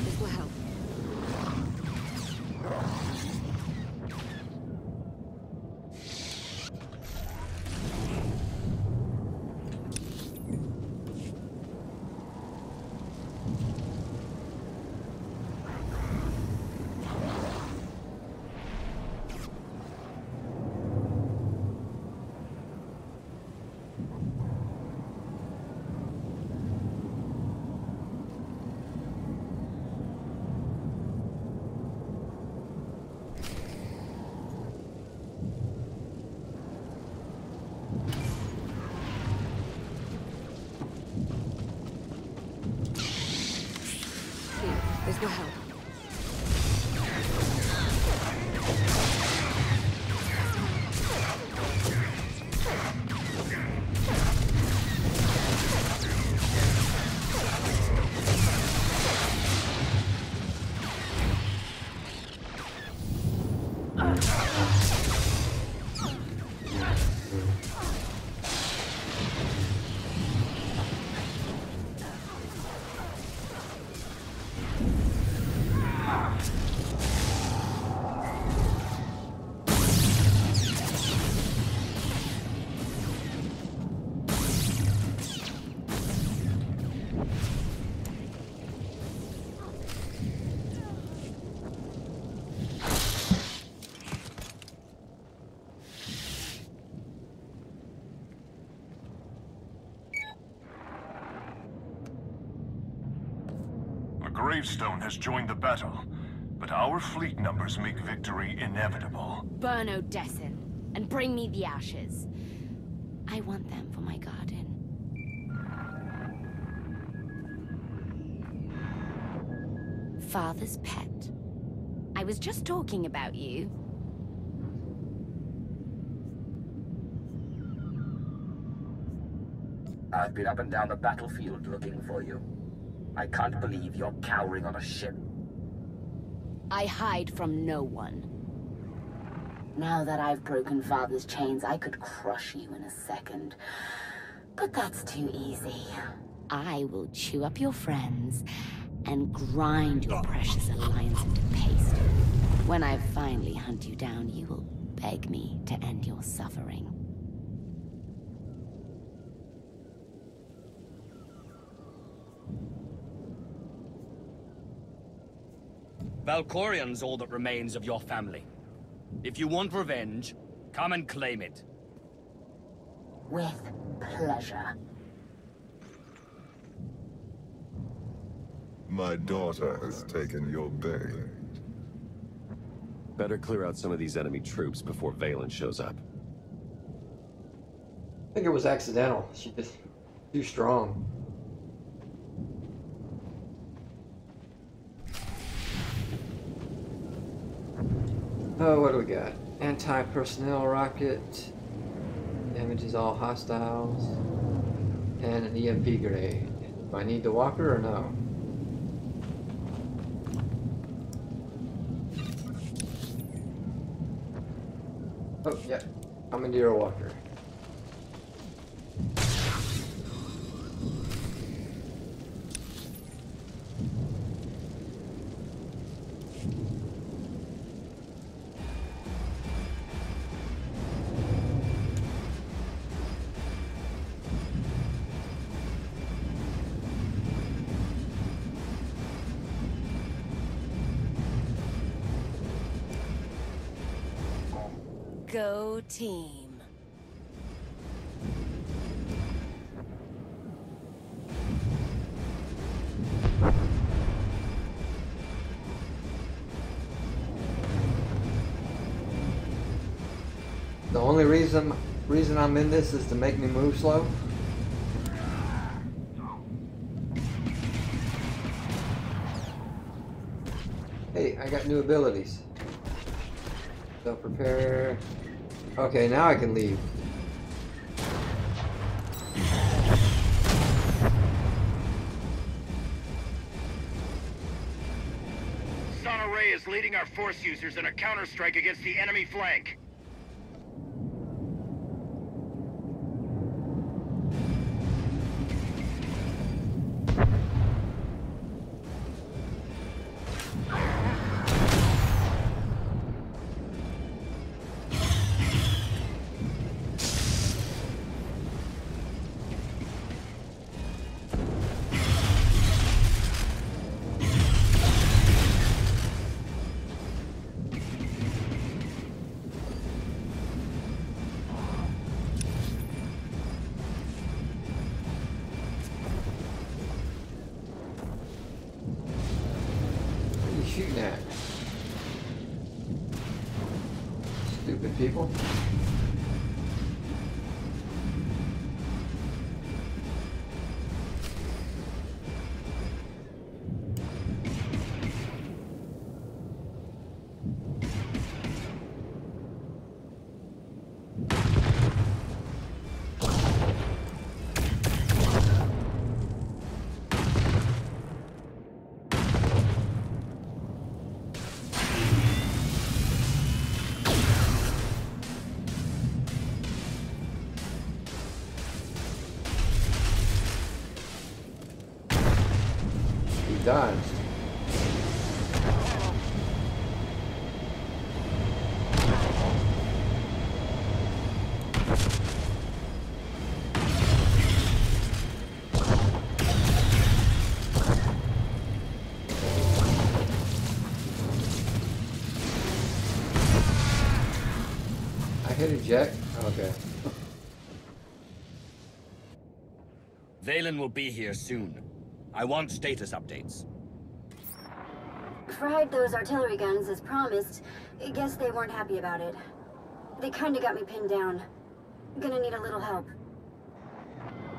This will help. This will help. The gravestone has joined the battle, but our fleet numbers make victory inevitable. Burn Odessen, and bring me the ashes. I want them for my garden. Father's pet. I was just talking about you. I've been up and down the battlefield looking for you. I can't believe you're cowering on a ship. I hide from no one. Now that I've broken Father's chains, I could crush you in a second. But that's too easy. I will chew up your friends and grind your precious alliance into paste. When I finally hunt you down, you will beg me to end your suffering. Valkorion's all that remains of your family. If you want revenge, come and claim it. With pleasure. My daughter has taken your bait. Better clear out some of these enemy troops before Valen shows up. I think it was accidental. She just too strong. Oh, what do we got? Anti-personnel rocket. Damages all hostiles. And an EMP grenade. Do I need the walker or no? Oh, yeah. Commandeer a walker. Go team. The only reason I'm in this is to make me move slow. Hey, I got new abilities. So prepare. Okay, now I can leave. Sana Ray is leading our force users in a counterstrike against the enemy flank. Shooting at? Stupid people. Dodged. I hit eject. Okay. Valen will be here soon. I want status updates. Fried those artillery guns as promised. I guess they weren't happy about it. They kinda got me pinned down. Gonna need a little help.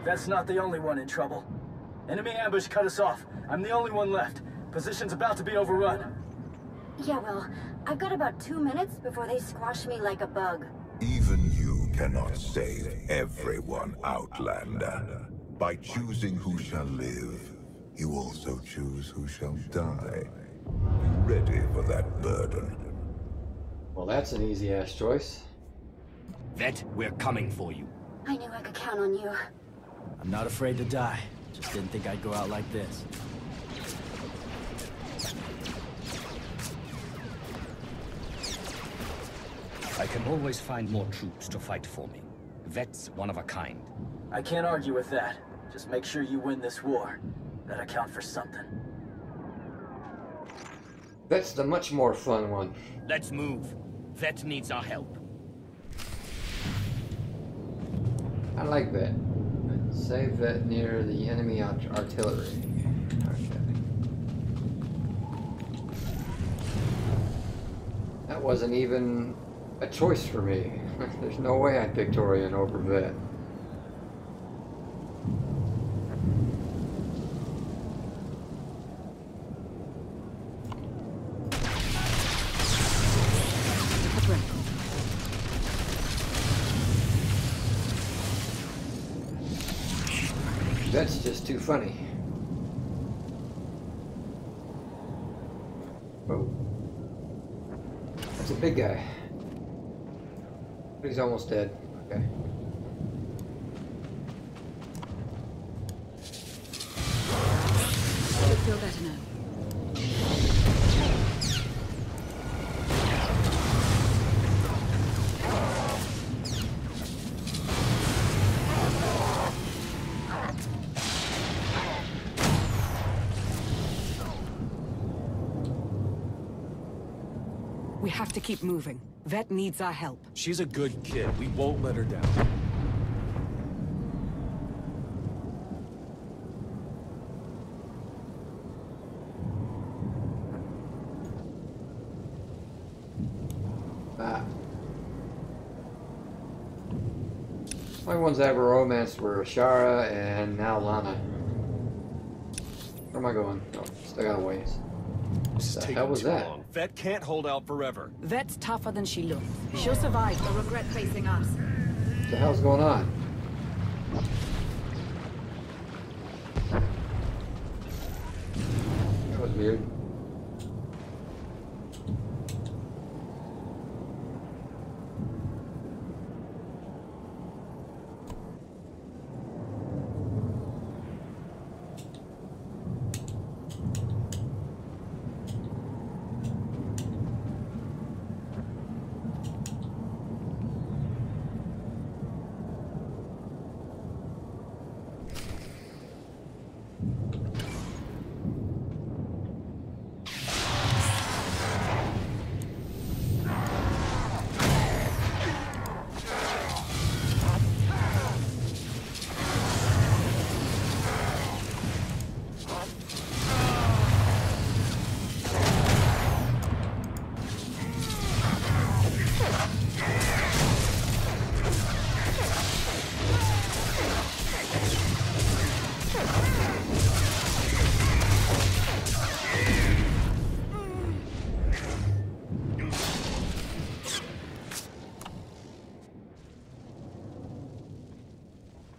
That's not the only one in trouble. Enemy ambush cut us off. I'm the only one left. Position's about to be overrun. Yeah, well, I've got about 2 minutes before they squash me like a bug. Even you cannot save everyone, Outlander. By choosing who shall live, you also choose who shall die. You ready for that burden? Well, that's an easy-ass choice. Vet, we're coming for you. I knew I could count on you. I'm not afraid to die. Just didn't think I'd go out like this. I can always find more troops to fight for me. Vet's one of a kind. I can't argue with that. Just make sure you win this war. That'll count for something. That's the much more fun one. Let's move. Vet needs our help. I like that. Save that near the enemy artillery. Okay. That wasn't even a choice for me. There's no way I'd pick Torian over Vet. That's just too funny. Oh. That's a big guy. But he's almost dead. Okay. Will it feel better now? We have to keep moving. Vet needs our help. She's a good kid. We won't let her down. Only ones that ever romanced were Ashara and now Lana. Where am I going? Oh, still got a ways. This is What the taking hell was too that? long. Vet can't hold out forever. Vet's tougher than she looks. She'll survive. They'll regret facing us. What the hell's going on? That was weird.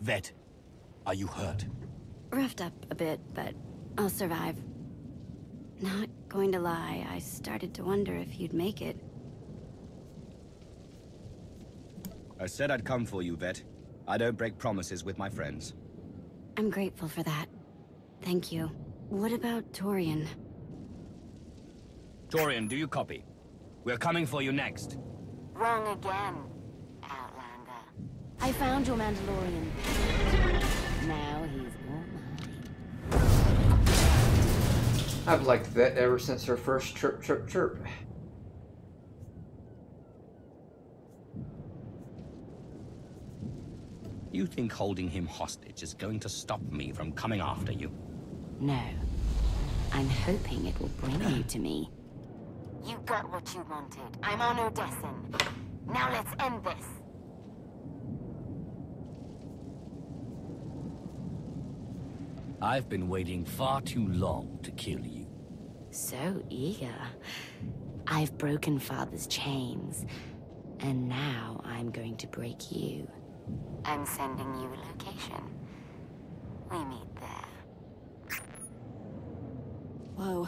Vet, are you hurt? Roughed up a bit, but I'll survive. Not going to lie, I started to wonder if you'd make it. I said I'd come for you, Vet. I don't break promises with my friends. I'm grateful for that. Thank you. What about Torian? Torian, do you copy? We're coming for you next. Wrong again, Outlander. I found your Mandalorian. Now he's all mine. I've liked Vet ever since her first chirp, chirp, chirp. You think holding him hostage is going to stop me from coming after you? No. I'm hoping it will bring you to me. You got what you wanted. I'm on Odessen. Now let's end this. I've been waiting far too long to kill you. So eager. I've broken Father's chains, and now I'm going to break you. I'm sending you a location. We meet there. Whoa.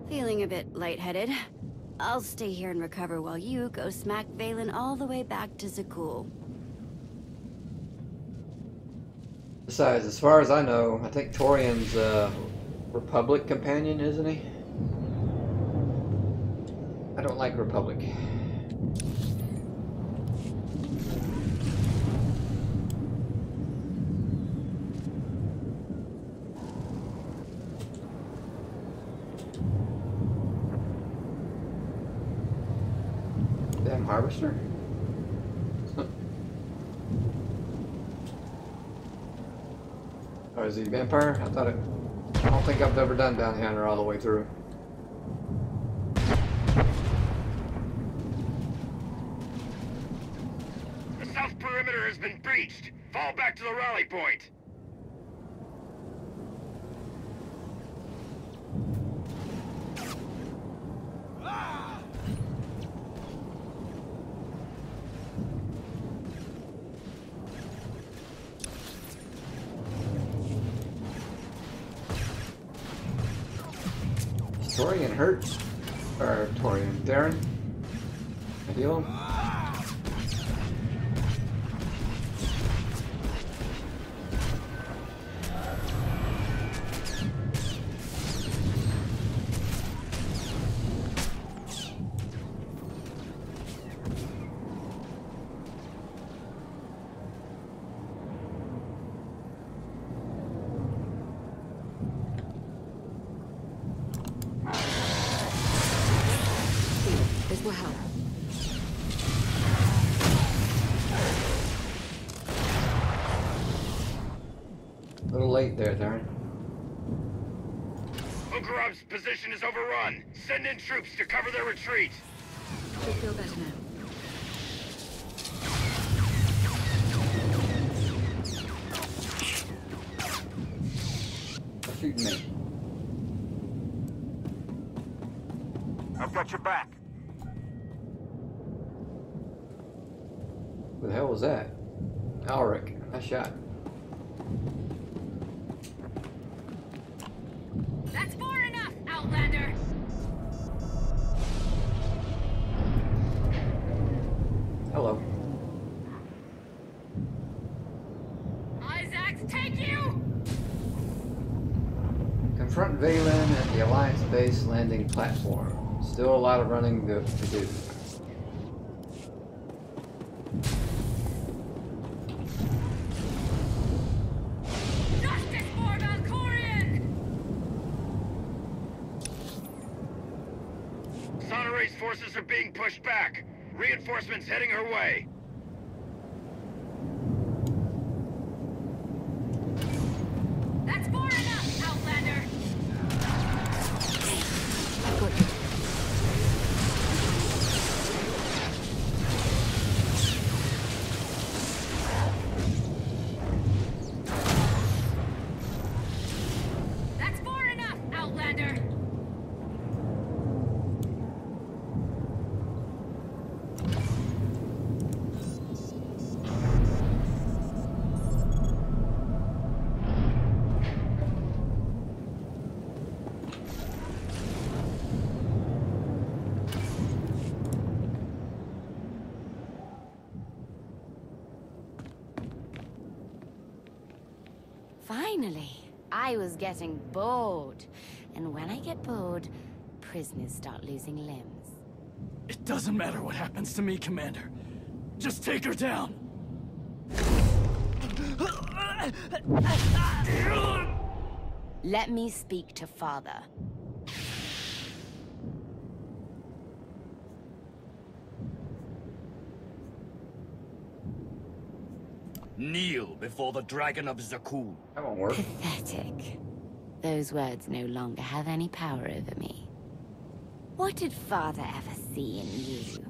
Feeling a bit lightheaded. I'll stay here and recover while you go smack Valen all the way back to Zakul. Besides, as far as I know, I think Torian's Republic companion, isn't he? I don't like Republic. Damn harvester? Oh, is he a vampire? I don't think I've ever done Bounty Hunter all the way through. The south perimeter has been breached. Fall back to the rally point. Torian hurt? Or Torian, Darren? I heal him? This will help. A little late there, Darren. Ugrab's position is overrun. Send in troops to cover their retreat. Should feel better now. Shoot me. I've got your back. Who the hell was that? Alric. Nice shot. That's far enough, Outlander! Hello. Isaacs, take you! Confront Valen at the Alliance base landing platform. Still a lot of running to do. Justice for Valkorion! Sonora's forces are being pushed back. Reinforcements heading her way. That's far enough, Outlander! That's far enough, Outlander! Finally, I was getting bored. And when I get bored, prisoners start losing limbs. It doesn't matter what happens to me, Commander. Just take her down. Let me speak to Father. Kneel before the Dragon of Zakul. That won't work. Pathetic. Those words no longer have any power over me. What did Father ever see in you?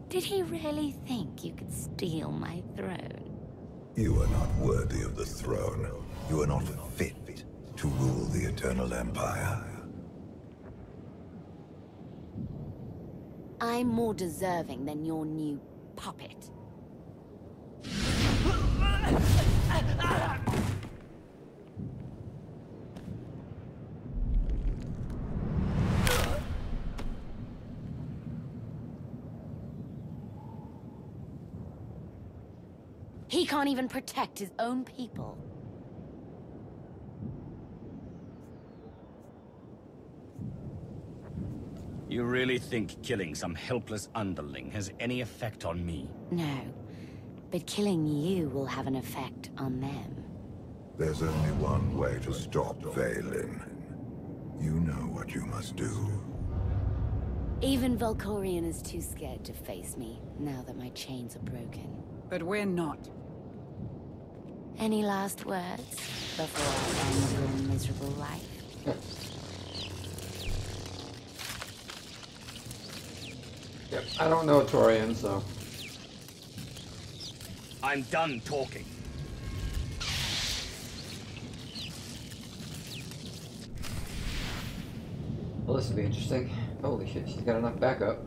Did he really think you could steal my throne? You are not worthy of the throne. You are not fit to rule the Eternal Empire. I'm more deserving than your new puppet. He can't even protect his own people. You really think killing some helpless underling has any effect on me? No, but killing you will have an effect on them. There's only one way to stop Vaylin. You know what you must do. Even Valkorion is too scared to face me, now that my chains are broken. But we're not. Any last words before I end your miserable life? Yep, I don't know Torian, so... I'm done talking. Well, this will be interesting. Holy shit, she's got enough backup.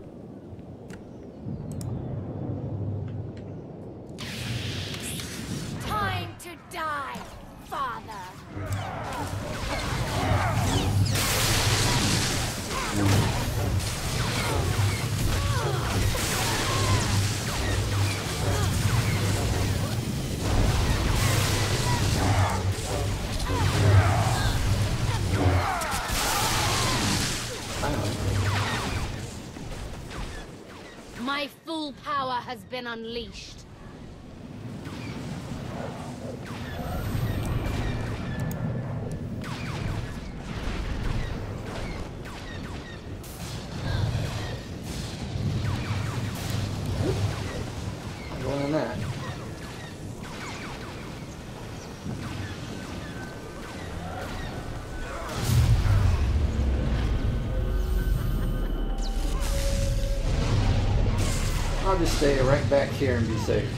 Time to die, Father! My full power has been unleashed. More than that. I'll just stay right back here and be safe.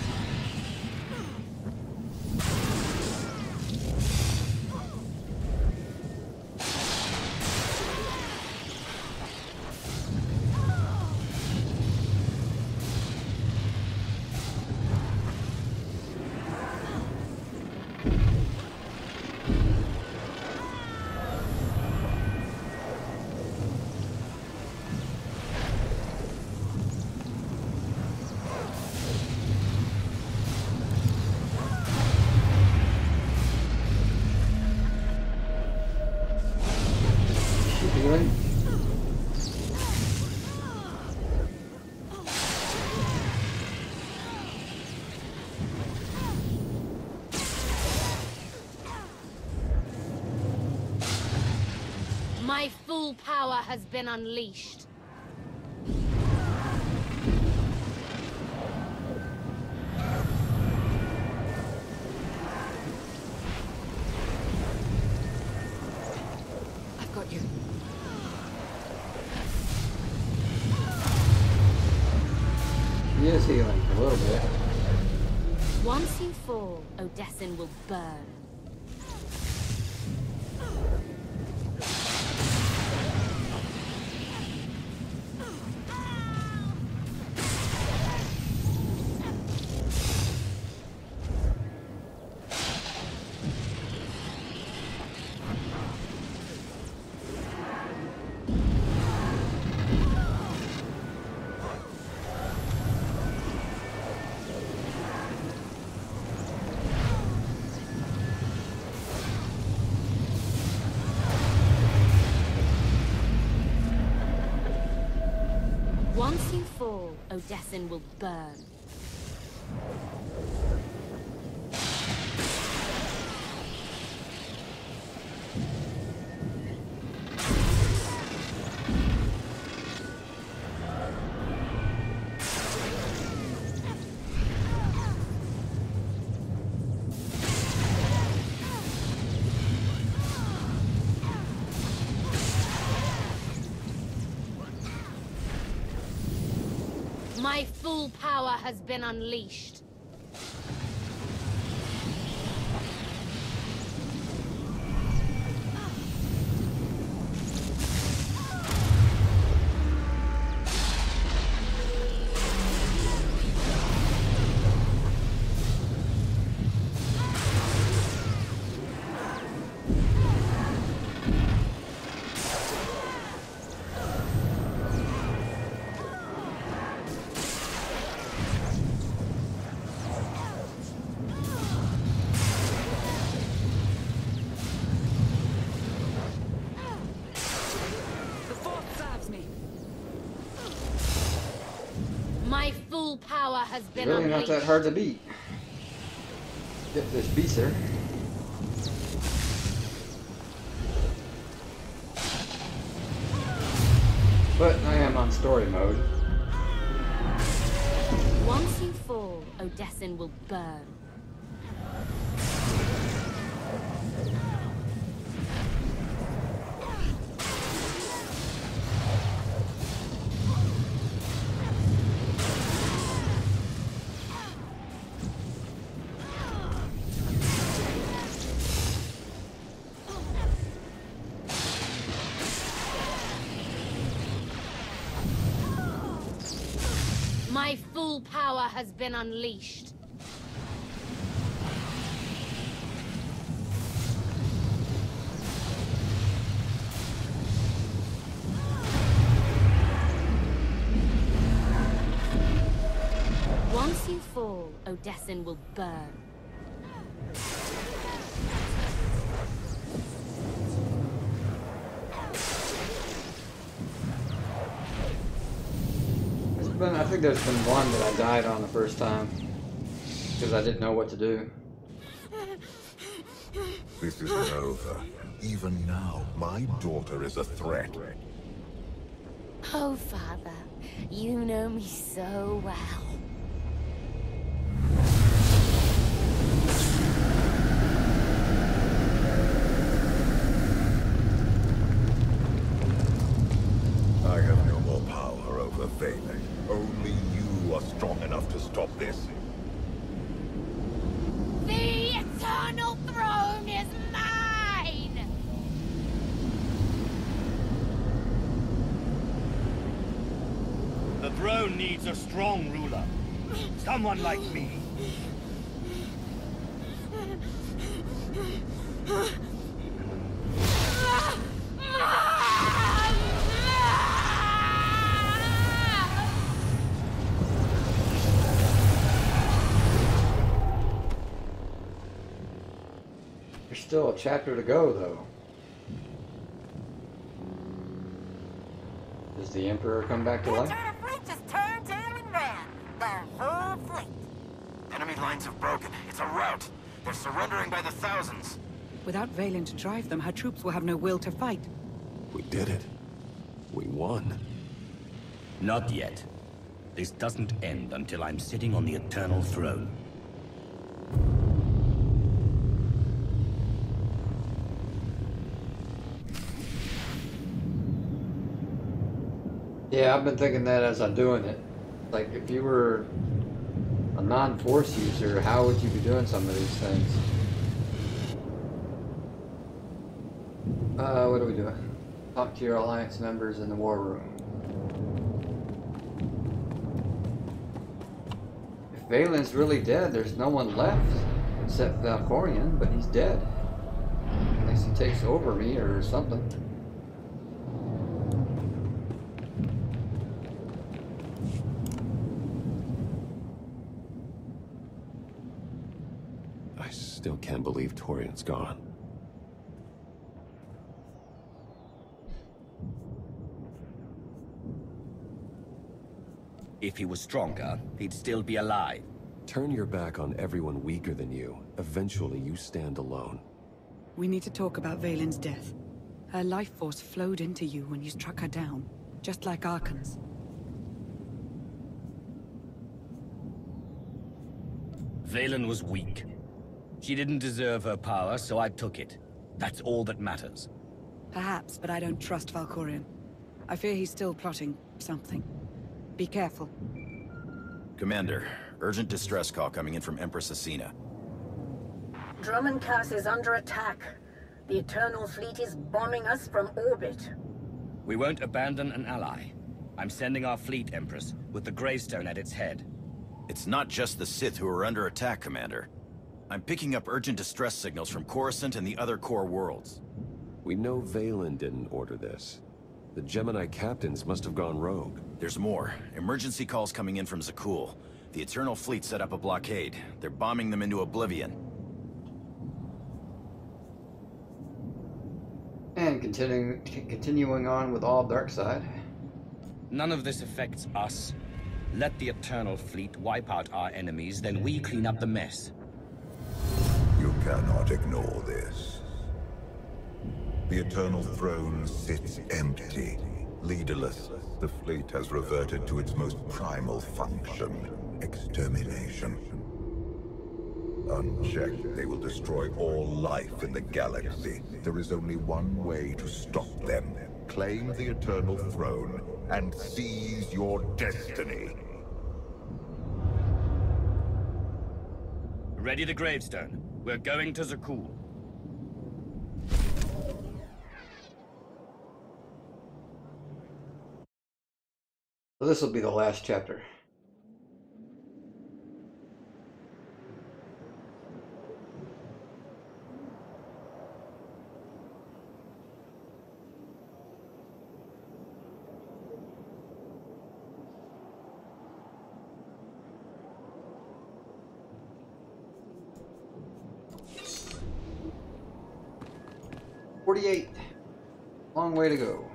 Healing. My full power has been unleashed. I've got you. He is healing a little bit. Once you fall, Odessin will burn. Once you fall, Odessin will burn. My full power has been unleashed. full power has been Really not unleashed. that hard to beat. If this beats her. But I am on story mode. Once you fall, Odessin will burn. My full power has been unleashed. Once you fall, Odessin will burn. I think there's been one that I died on the first time because I didn't know what to do. This isn't over. Even now, my daughter is a threat. Oh, Father, you know me so well. I have no more power over Valen. Only you are strong enough to stop this. The eternal throne is mine! The throne needs a strong ruler. Someone like me. There's still a chapter to go, though. Does the Emperor come back to life? Just turned tail and ran. Their whole fleet. Enemy lines have broken. It's a rout. They're surrendering by the thousands. Without Valen to drive them, her troops will have no will to fight. We did it. We won. Not yet. This doesn't end until I'm sitting on the Eternal Throne. Yeah, I've been thinking that as I'm doing it. Like, if you were a non-Force user, how would you be doing some of these things? What are we doing? Talk to your Alliance members in the war room. If Valen's really dead, there's no one left except Valkorion, but he's dead. Unless he takes over me or something. I still can't believe Torion's gone. If he was stronger, he'd still be alive. Turn your back on everyone weaker than you. Eventually, you stand alone. We need to talk about Valen's death. Her life force flowed into you when you struck her down, just like Arkan's. Valen was weak. She didn't deserve her power, so I took it. That's all that matters. Perhaps, but I don't trust Valkorion. I fear he's still plotting something. Be careful. Commander, urgent distress call coming in from Empress Asina. Drummond Cass is under attack. The Eternal Fleet is bombing us from orbit. We won't abandon an ally. I'm sending our fleet, Empress, with the Greystone at its head. It's not just the Sith who are under attack, Commander. I'm picking up urgent distress signals from Coruscant and the other core worlds. We know Valen didn't order this. The Gemini captains must have gone rogue. There's more. Emergency calls coming in from Zakul. The Eternal Fleet set up a blockade. They're bombing them into oblivion. And continuing on with all dark side. None of this affects us. Let the Eternal Fleet wipe out our enemies, then we clean up the mess. You cannot ignore this. The Eternal Throne sits empty, leaderless. The fleet has reverted to its most primal function, extermination. Unchecked, they will destroy all life in the galaxy. There is only one way to stop them. Claim the Eternal Throne and seize your destiny. Ready the gravestone. We're going to Zakul. So this will be the last chapter. Long way to go.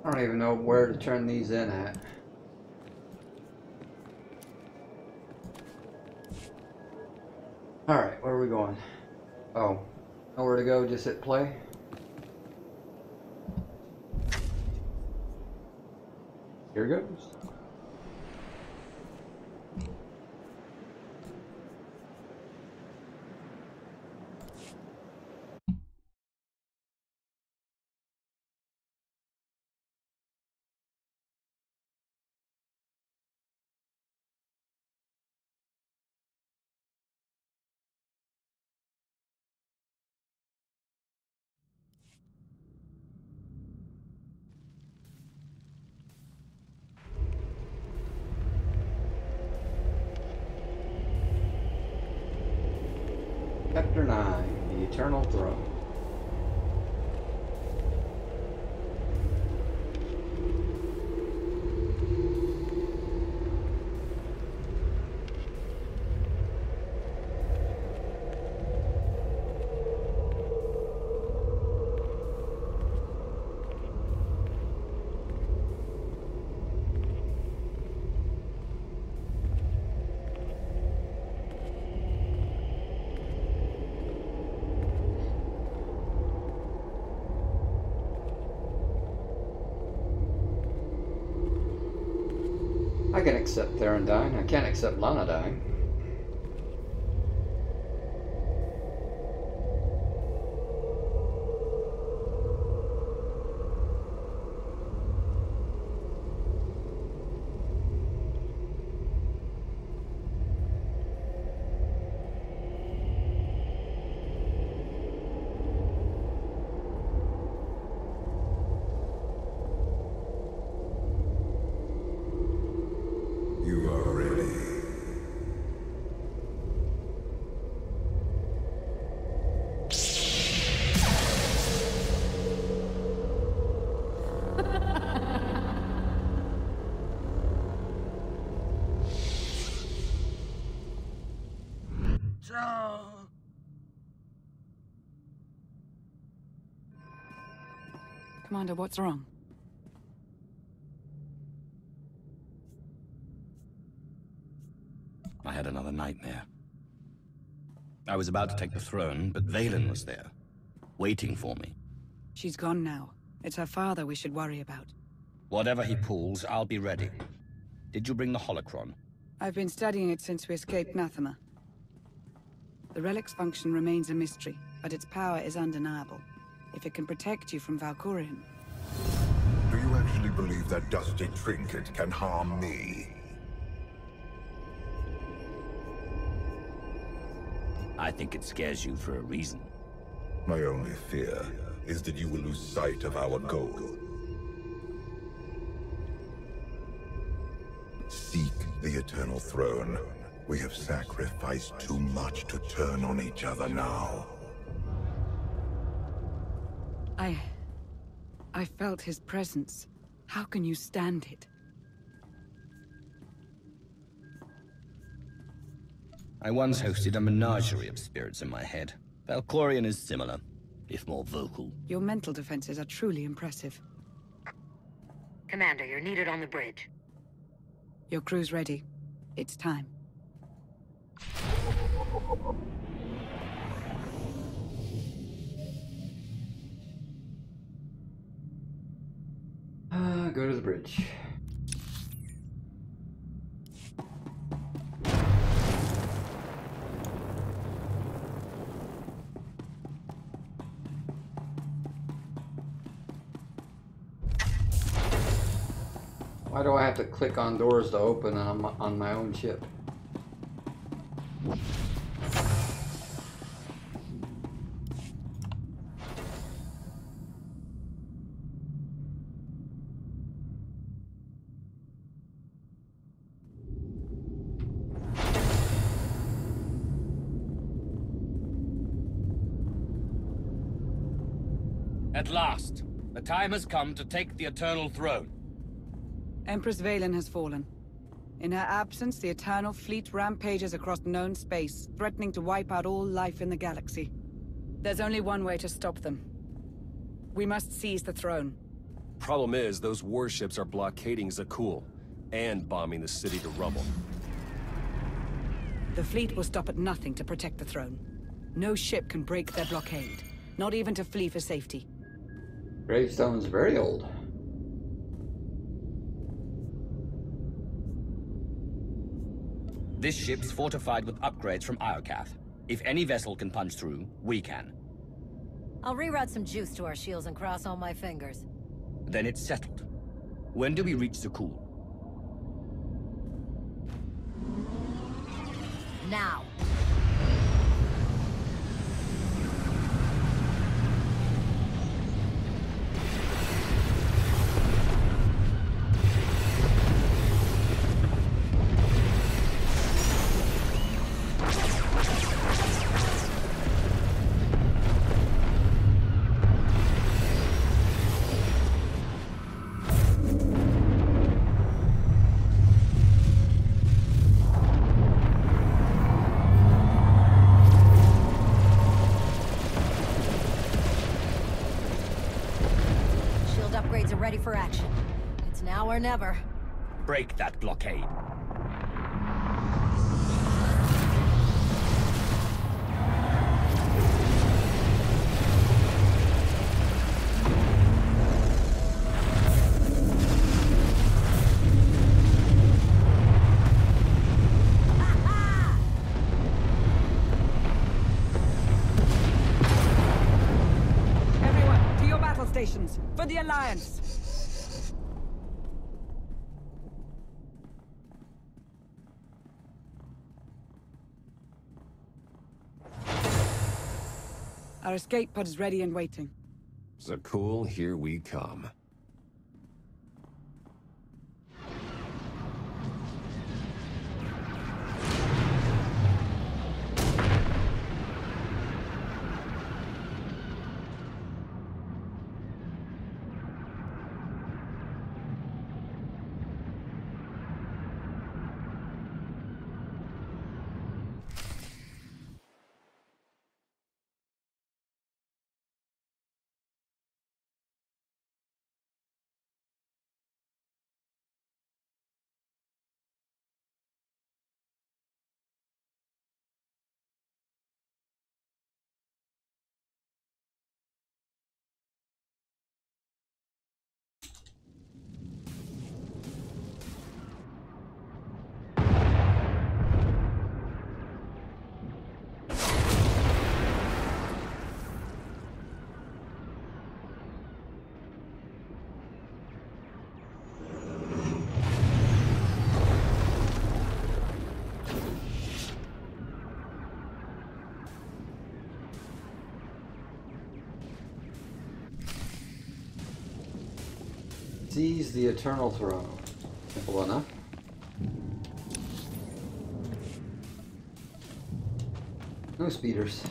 I don't even know where to turn these in at. Alright, where are we going? Oh, nowhere to go, just hit play. Here goes. Chapter 9, The Eternal Throne. I can accept Theron dying. I can't accept Lana dying. You are ready. Commander, what's wrong? I had another nightmare. I was about to take the throne, but Valen was there, waiting for me. She's gone now. It's her father we should worry about. Whatever he pulls, I'll be ready. Did you bring the holocron? I've been studying it since we escaped Nathema. The relic's function remains a mystery, but its power is undeniable. If it can protect you from Valkorion. Do you actually believe that dusty trinket can harm me? I think it scares you for a reason. My only fear is that you will lose sight of our goal. Seek the Eternal Throne, We have sacrificed too much to turn on each other now. I felt his presence. How can you stand it? I once hosted a menagerie of spirits in my head. Valkorion is similar, if more vocal. Your mental defenses are truly impressive. Commander, you're needed on the bridge. Your crew's ready. It's time. Go to the bridge. Why do I have to click on doors to open on my own ship? At last, the time has come to take the Eternal Throne. Empress Valen has fallen. In her absence, the Eternal Fleet rampages across known space, threatening to wipe out all life in the galaxy. There's only one way to stop them. We must seize the throne. Problem is, those warships are blockading Zakul, and bombing the city to rubble. The fleet will stop at nothing to protect the throne. No ship can break their blockade, not even to flee for safety. Gravestone's very old. This ship's fortified with upgrades from Iokath. If any vessel can punch through, we can. I'll reroute some juice to our shields and cross all my fingers. Then it's settled. When do we reach Zakul? Now! Ready for action. It's now or never. Break that blockade. Everyone, to your battle stations, for the Alliance! Our escape pod is ready and waiting. Zakul, here we come. Seize the Eternal Throne. Simple enough. No speeders.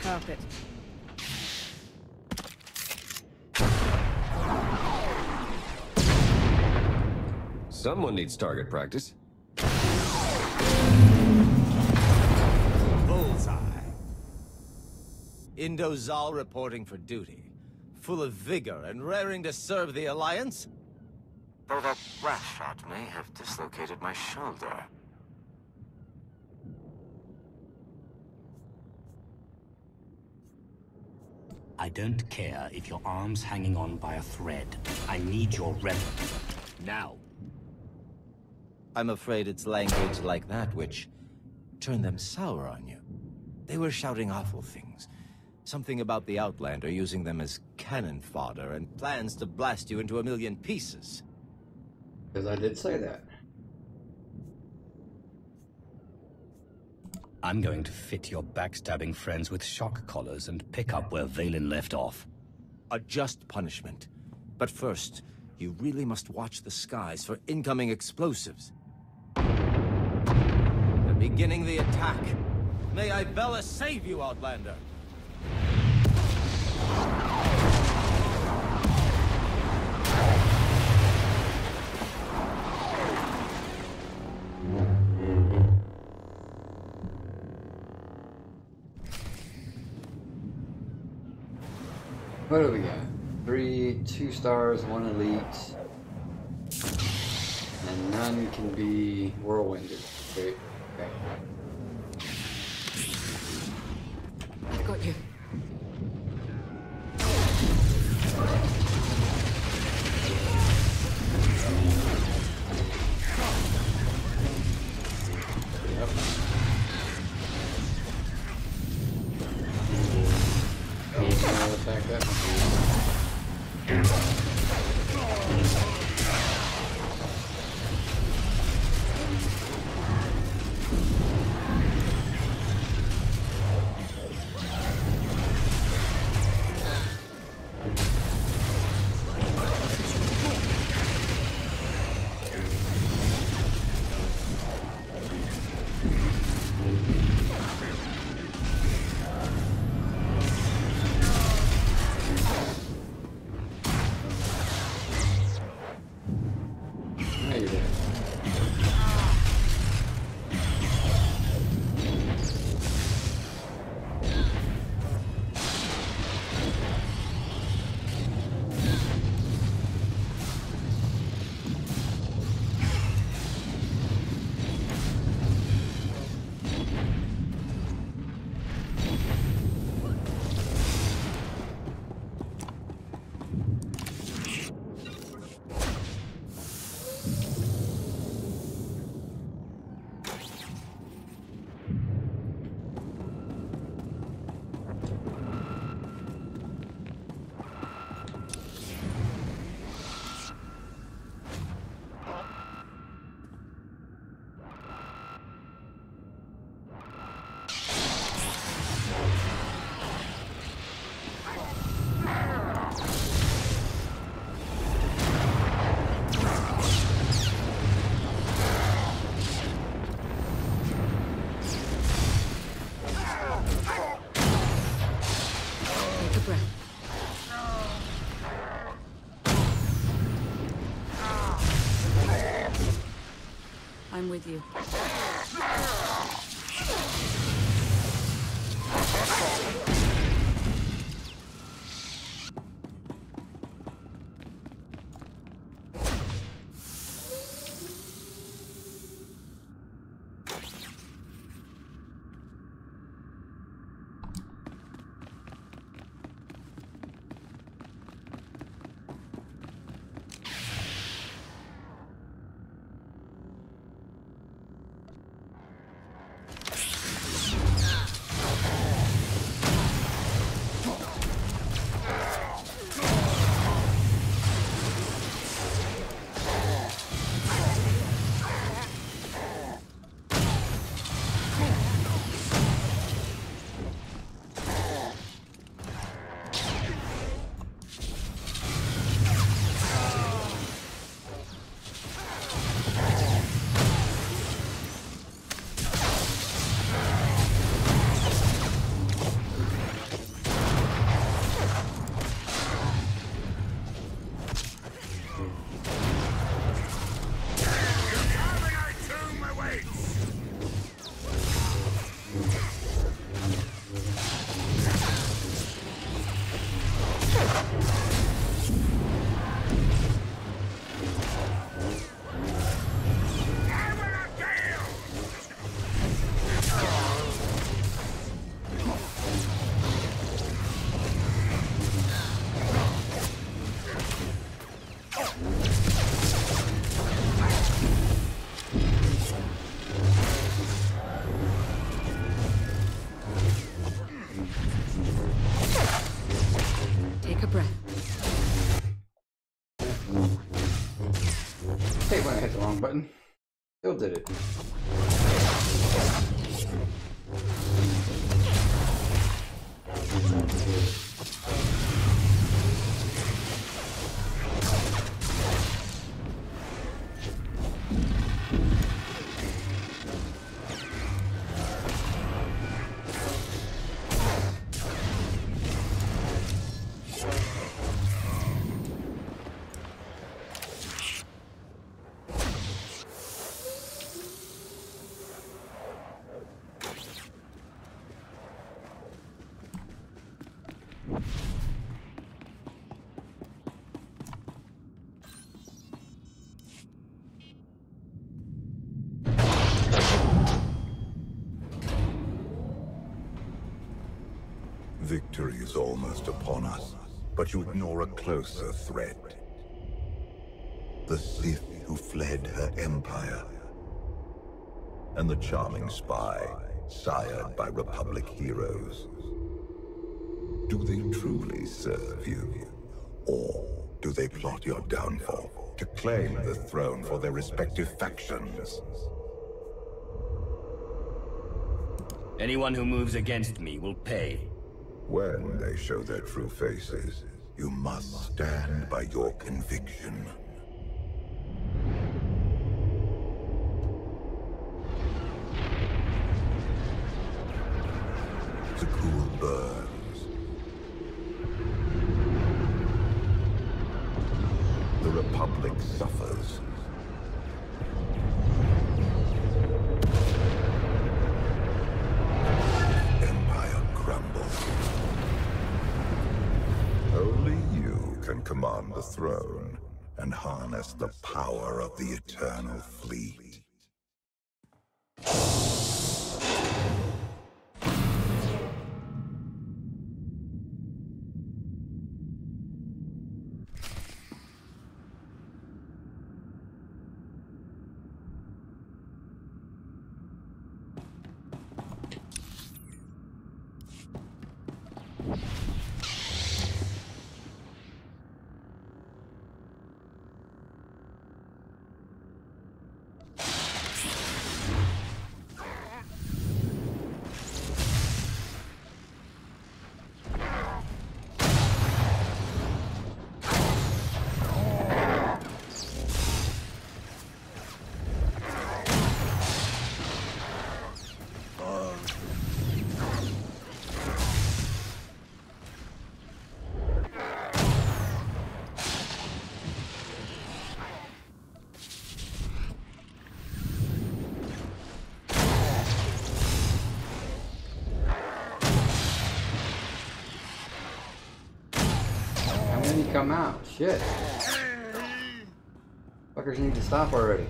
Carpet. Someone needs target practice. Bullseye. Indozal reporting for duty. Full of vigor and raring to serve the Alliance? Though that rat shot may have dislocated my shoulder. I don't care if your arm's hanging on by a thread. I need your rep now. I'm afraid it's language like that which turned them sour on you. They were shouting awful things. Something about the Outlander using them as cannon fodder and plans to blast you into a million pieces. Because I did say that. I'm going to fit your backstabbing friends with shock collars and pick up where Valen left off. A just punishment. But first, you really must watch the skies for incoming explosives. They're beginning the attack. May Ibella save you, Outlander! What do we got? 2 stars, 1 elite, and none can be whirlwinded. Great. Okay. I've got you. Yep. Attack that. I'm with you. Take a breath. Hate when I hit the wrong button. Still did it. Victory is almost upon us, but you ignore a closer threat. The Sith who fled her empire. and the charming spy, sired by Republic heroes. Do they truly serve you? Or do they plot your downfall to claim the throne for their respective factions? Anyone who moves against me will pay. When they show their true faces, you must stand by your conviction. Zakul burns. The Republic suffers. Empire crumbles. Only you can command the throne and harness the power of the Eternal Fleet. Come out. Shit. Fuckers need to stop already.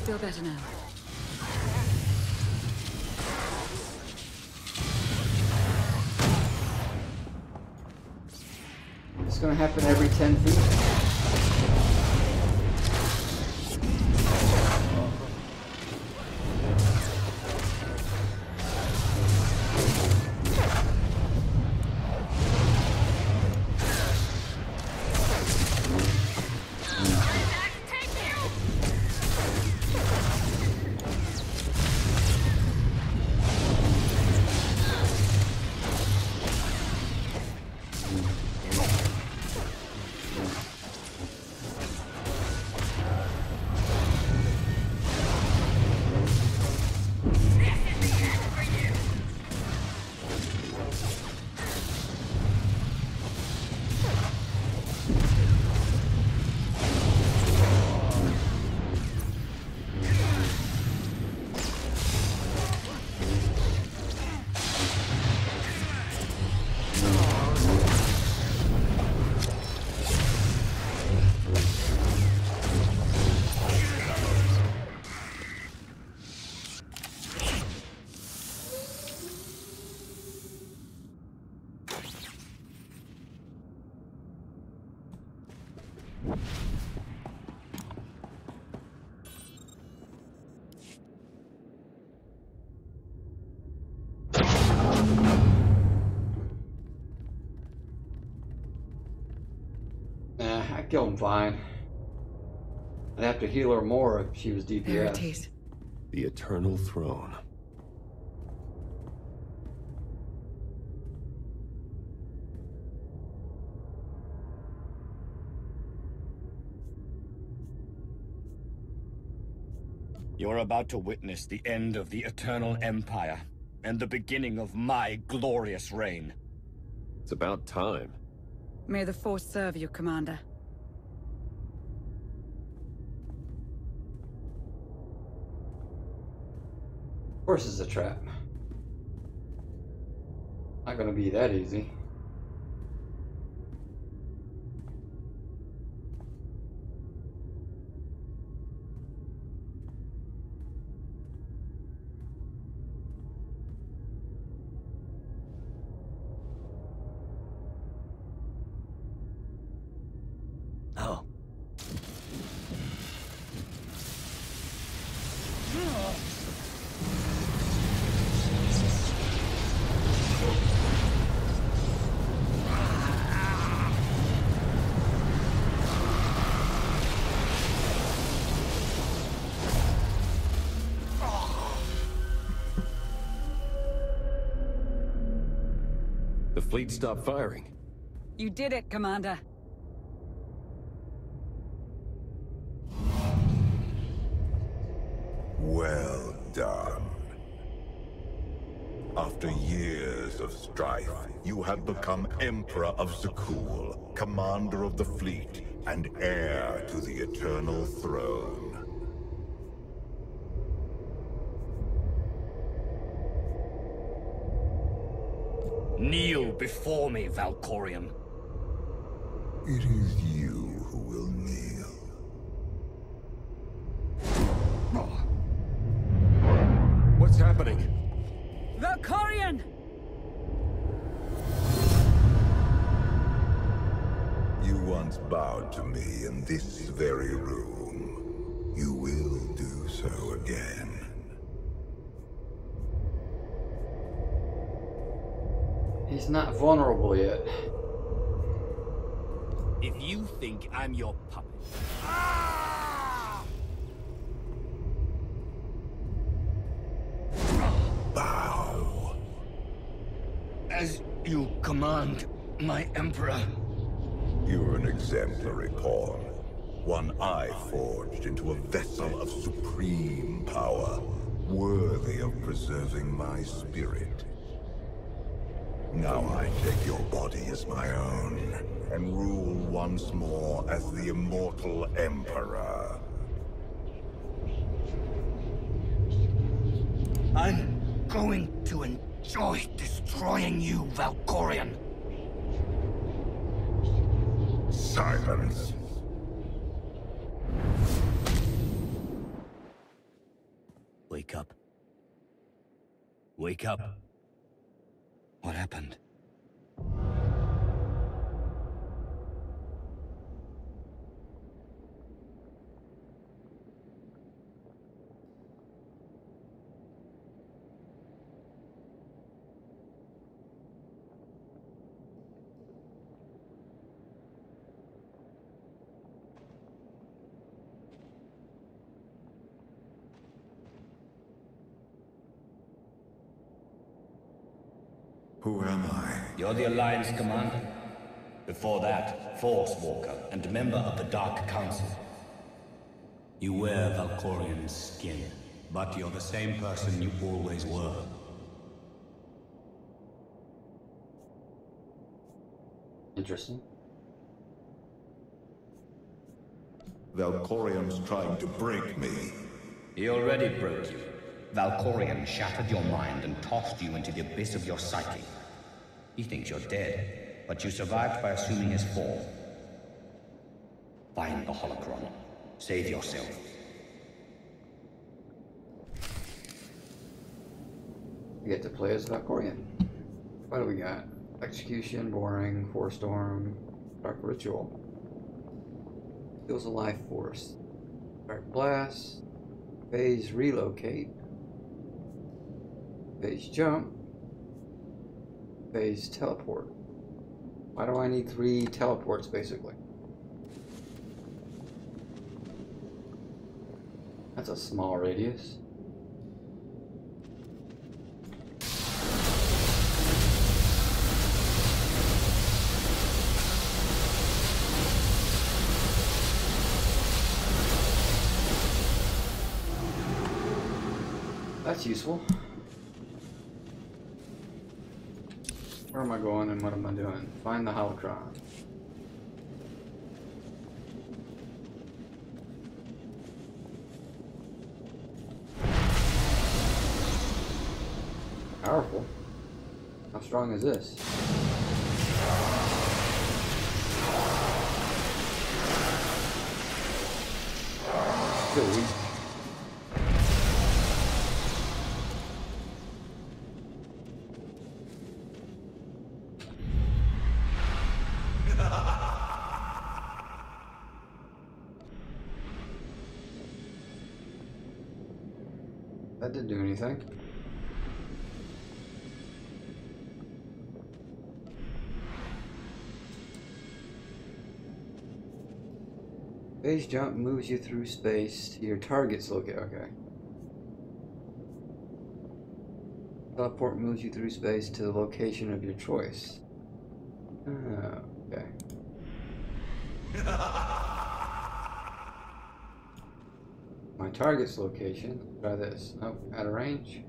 Feel better now. It's gonna happen every 10 feet. killed him fine. I'd have to heal her more if she was DPS. There it is. The Eternal Throne. You're about to witness the end of the Eternal Empire, and the beginning of my glorious reign. It's about time. May the Force serve you, Commander. Of course it's a trap. Not gonna be that easy. Oh. The fleet stopped firing. You did it, Commander. Well done. After years of strife, you have become Emperor of Zakul, commander of the fleet, and heir to the Eternal Throne. Kneel before me, Valkorion. It is you who will kneel. What's happening? Valkorion! You once bowed to me in this very room. You will do so again. He's not vulnerable yet. If you think I'm your puppet... Bow. As you command, my Emperor. You're an exemplary pawn. One I forged into a vessel of supreme power, worthy of preserving my spirit. Now I take your body as my own, and rule once more as the immortal Emperor. I'm going to enjoy destroying you, Valkorion. Silence. Wake up. Wake up. What happened? Who am I? You're the Alliance Commander. Before that, Force Walker and member of the Dark Council. You wear Valkorion's skin, but you're the same person you always were. Interesting. Valkorion's trying to break me. He already broke you. Valkorion shattered your mind and tossed you into the abyss of your psyche. He thinks you're dead, but you survived by assuming his fall. Find the holocron. Save yourself. We get to play as Valkorion. What do we got? Execution, boring, Force Storm, Dark Ritual. Steals a life force. Dark Blast. Phase Relocate. Phase Jump. Phase Teleport. Why do I need 3 teleports, basically? That's a small radius. That's useful. Where am I going and what am I doing? Find the holocron. Powerful. How strong is this? Still weak. That didn't do anything. Base jump moves you through space to your target's location. Okay. Teleport moves you through space to the location of your choice. Oh, okay. My target's location. Let's try this. Oh, out of range.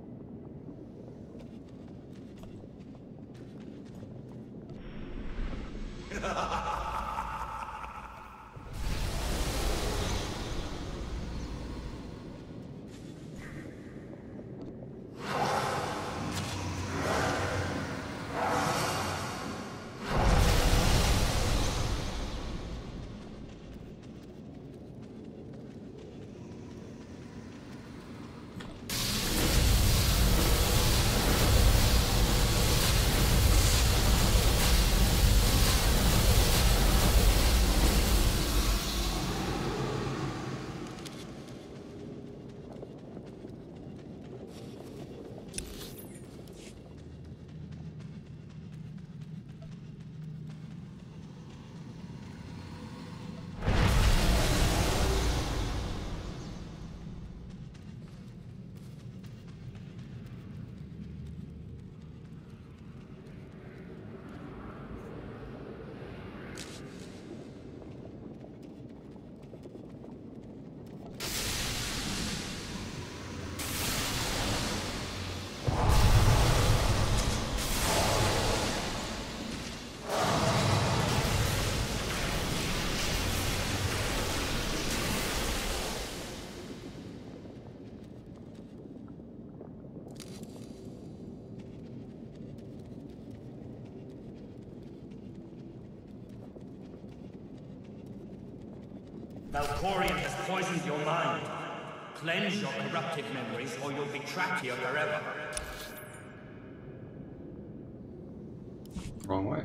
Valkorion has poisoned your mind. Cleanse your corrupted memories, or you'll be trapped here forever. Wrong way.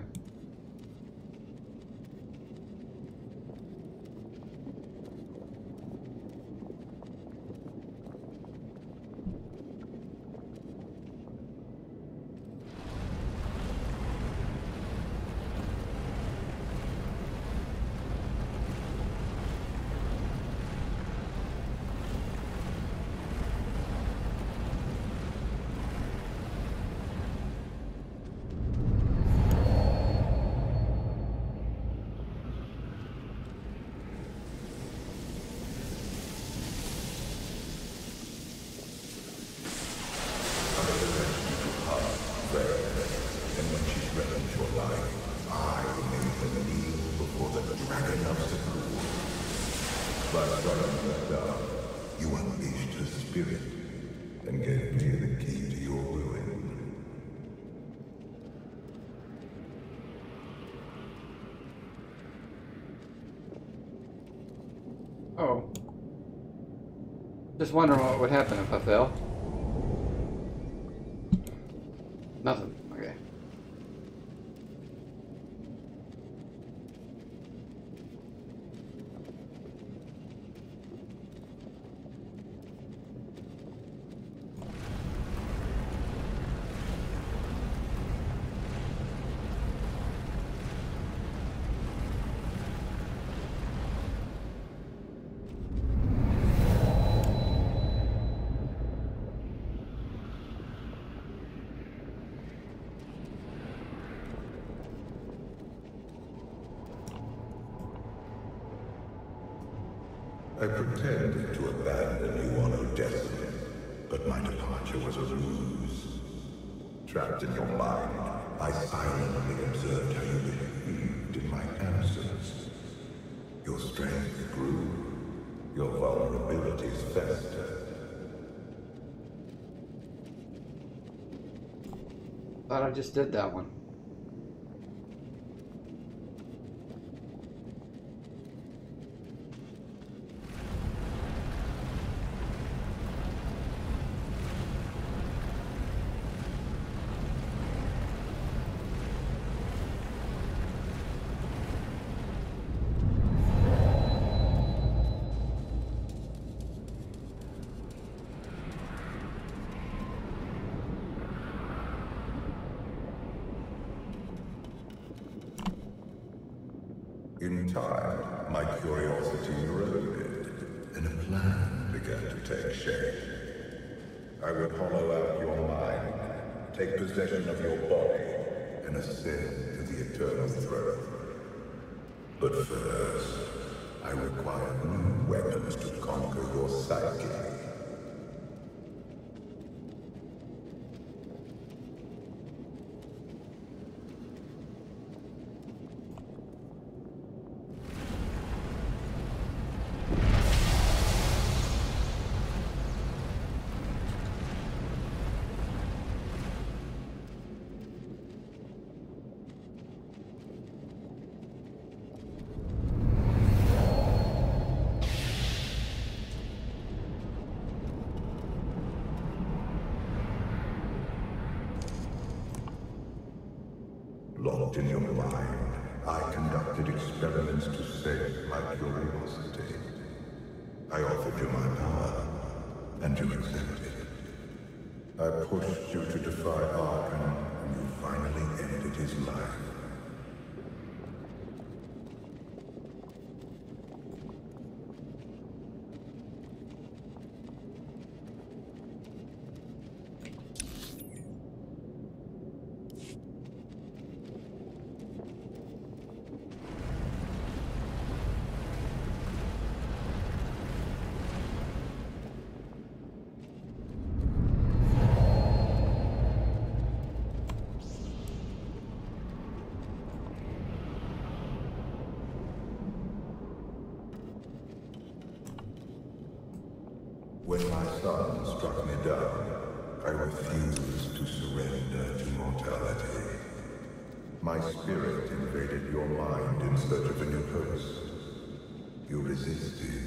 You unleashed her spirit and gave me the key to your ruin. Oh. Just wondering what would happen if I fell. Nothing. Okay. I pretended to abandon you on Odessa, but my departure was a ruse. Trapped in your mind, I silently observed how you behaved in my absence. Your strength grew, your vulnerabilities festered. Thought I just did that one. In time, my curiosity eroded, and a plan began to take shape. I would hollow out your mind, take possession of your body, and ascend to the eternal throne. But first, I require new weapons to conquer your psyche. Locked in your mind, I conducted experiments to save my curiosity. I offered you my power, and you accepted. I pushed you to defy Arkham, and you finally ended his life. When my son struck me down, I refused to surrender to mortality. My spirit invaded your mind in search of a new host. You resisted.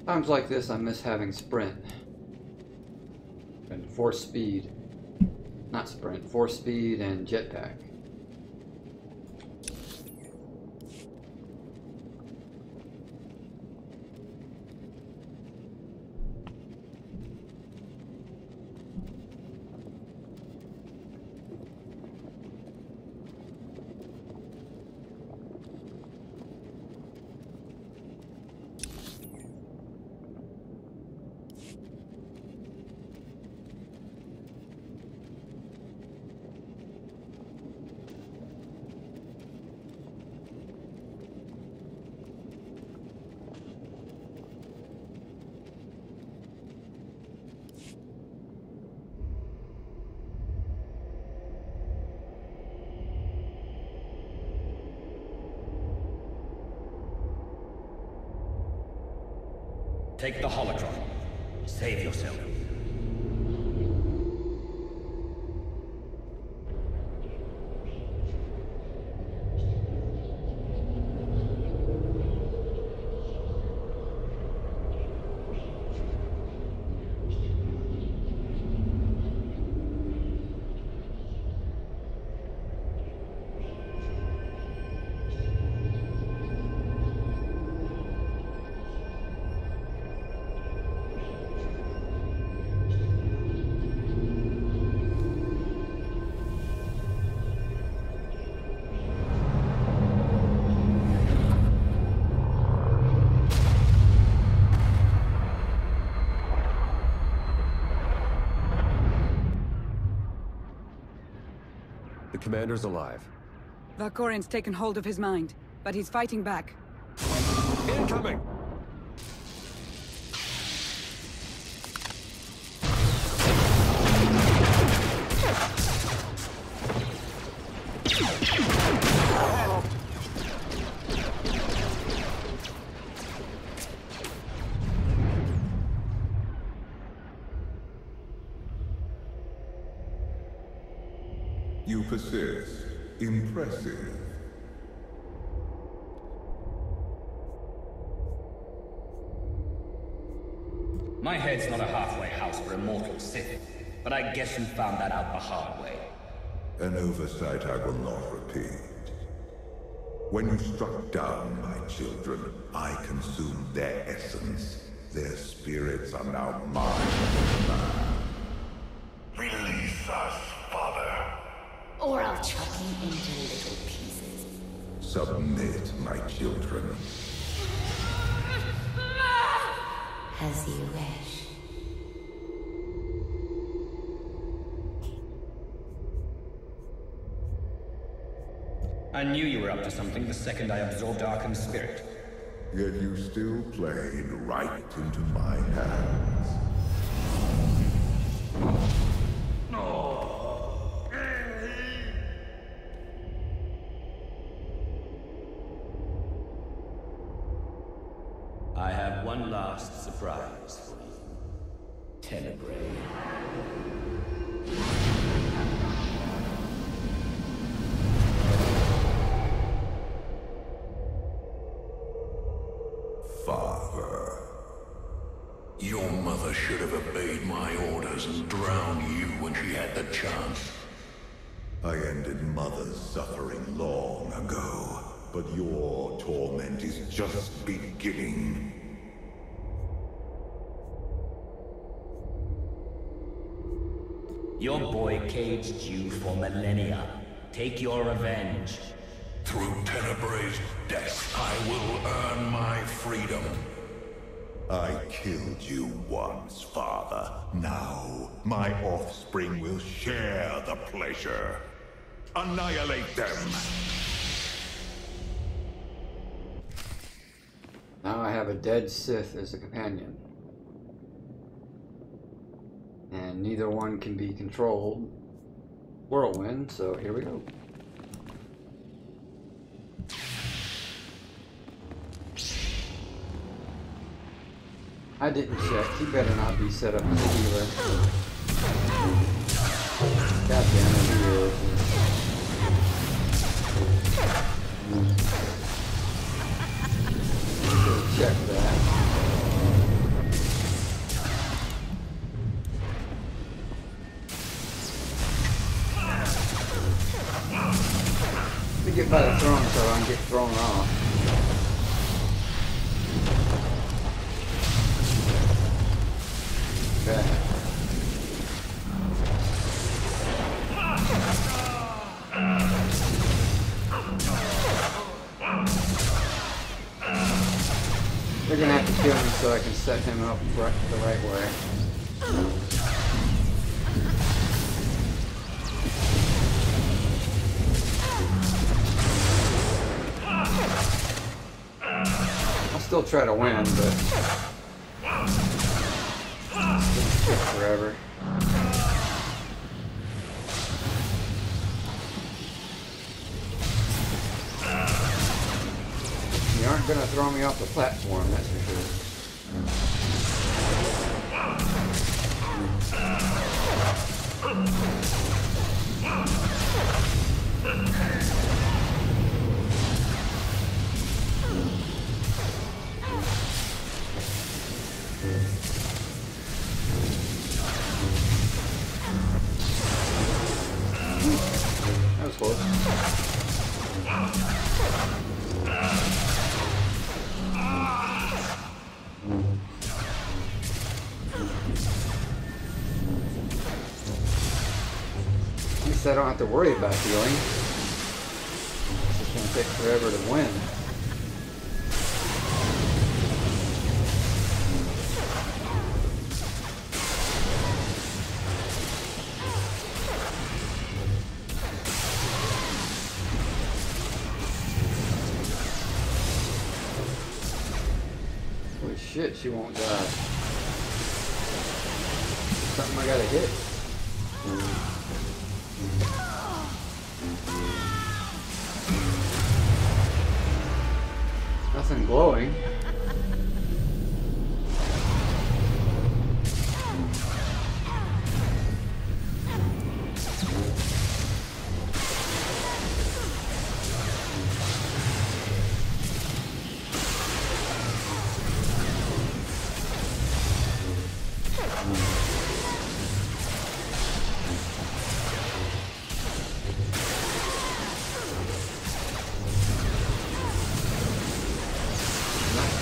Times like this, I miss having sprint and force speed. Not sprint, force speed and jetpack. Take the holocron. Save yourself. The commander's alive. Valkorian's taken hold of his mind, but he's fighting back. Incoming! You persist. Impressive. My head's not a halfway house for immortal Sith, but I guess you found that out the hard way. An oversight I will not repeat. When you struck down my children, I consumed their essence. Their spirits are now mine. Release us, Father. Or I'll chop you into little pieces. Submit, my children. As you wish. I knew you were up to something the second I absorbed Arkham's spirit. Yet you still played right into my hands. I have one last surprise for you. Tenebrae. Father. Your mother should have obeyed my orders and drowned you when she had the chance. I ended Mother's suffering long ago, but your torment is just beginning. Your boy caged you for millennia. Take your revenge. Through Tenebrae's death, I will earn my freedom. I killed you once, Father. Now, my offspring will share the pleasure. Annihilate them! Now I have a dead Sith as a companion. And neither one can be controlled. Whirlwind, so here we go. I didn't check. He better not be set up as a healer. God damn it, he is. Check that. Let me get by the throne so I can get thrown off. Okay. They're gonna have to kill me so I can set him up the right way. I'll still try to win, but it's gonna take forever. You aren't gonna throw me off the platform, that's for sure. That was close. At least I don't have to worry about healing. It's just gonna take forever to win. shit, she won't die. Something I gotta hit. Nothing glowing.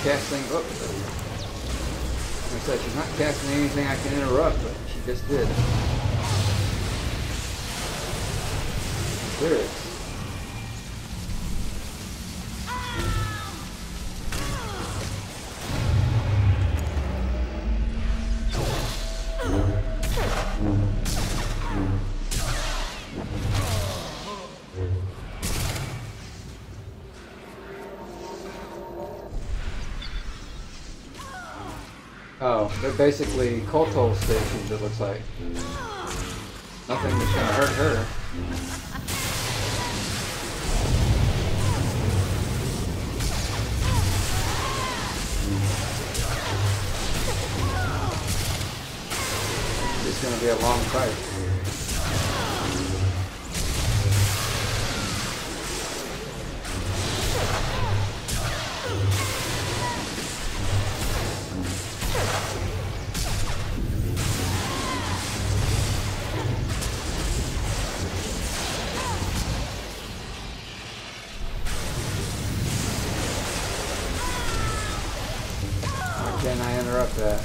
Casting, oh, like I said, she's not casting anything I can interrupt, but she just did. Spirits. Oh, they're basically cult hole stations, it looks like. Nothing that's gonna hurt her. It's gonna be a long fight. Can I interrupt that?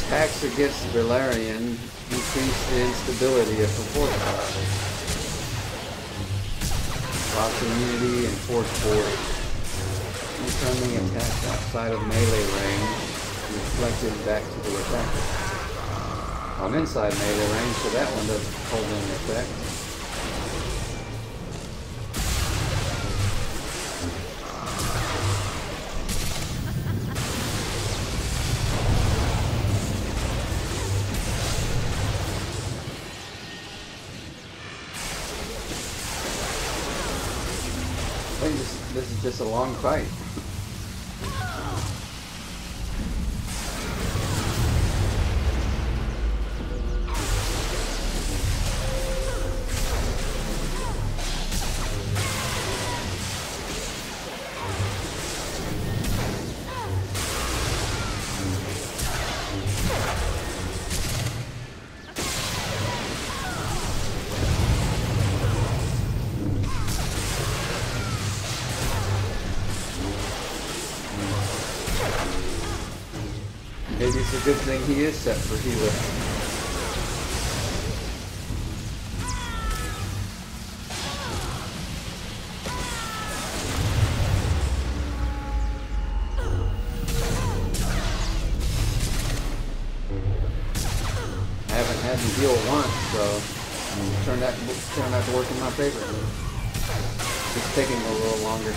Attacks against Valerian increase the instability of her force power. Loss immunity and force forward. Incoming attacks outside of melee range reflected back to the attacker. I'm inside melee range, so that one doesn't hold any effect. I think this is just a long fight. Maybe it's a good thing he is set for healer. I haven't had him heal once, so turned out to work in my favor. It's taking a little longer.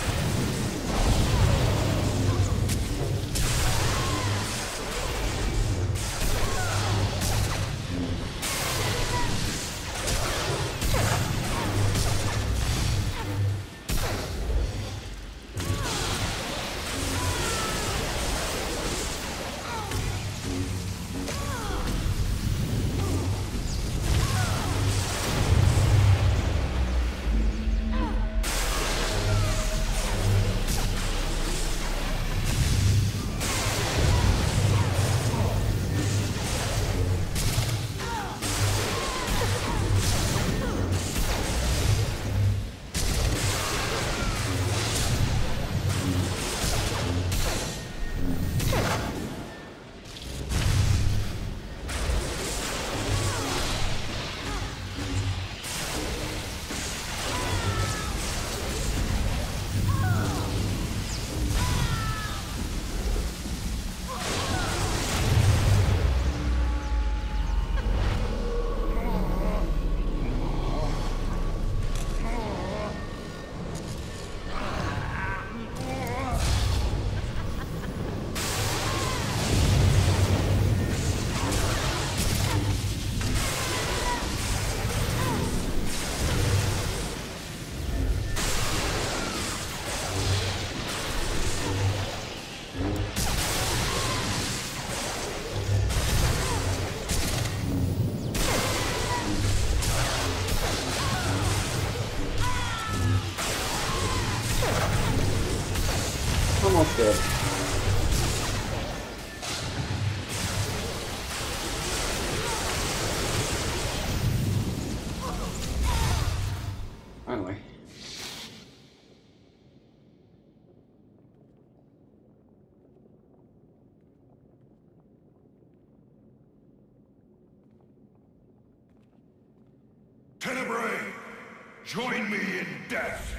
Join me in death!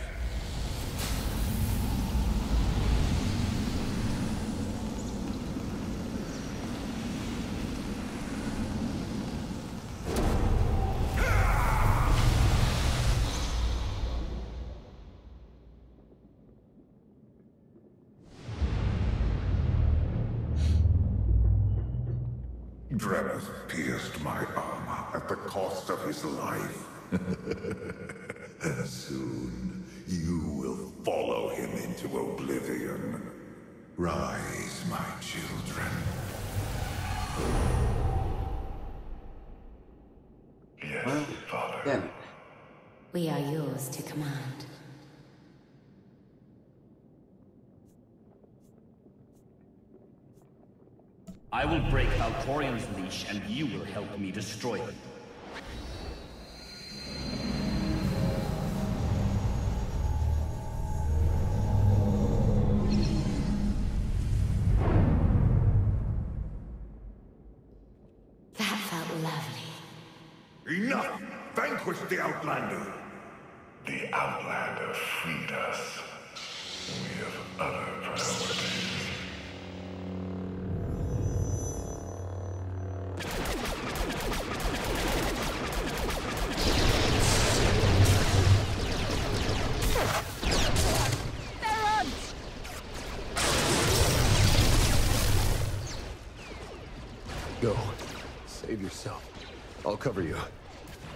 Dremeth pierced my armor at the cost of his life. Soon, you will follow him into oblivion. Rise, my children. Yes, Father. Damn it. We are yours to command. I will break Valkorian's leash, and you will help me destroy it. That felt lovely. Enough! Vanquish the Outlander! The Outlander freed us. We have other priorities. Go. Save yourself. I'll cover you.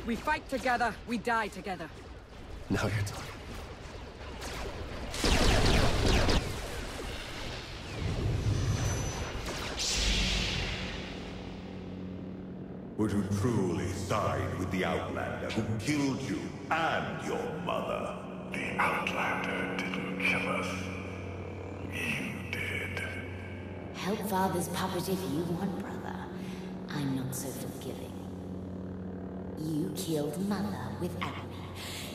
We fight together, we die together. Now you're talking. Would you truly side with the Outlander who killed you and your mother? The Outlander didn't kill us. You did. Help Father's puppet if you want, brother. I'm not so forgiving. You killed Mother without me.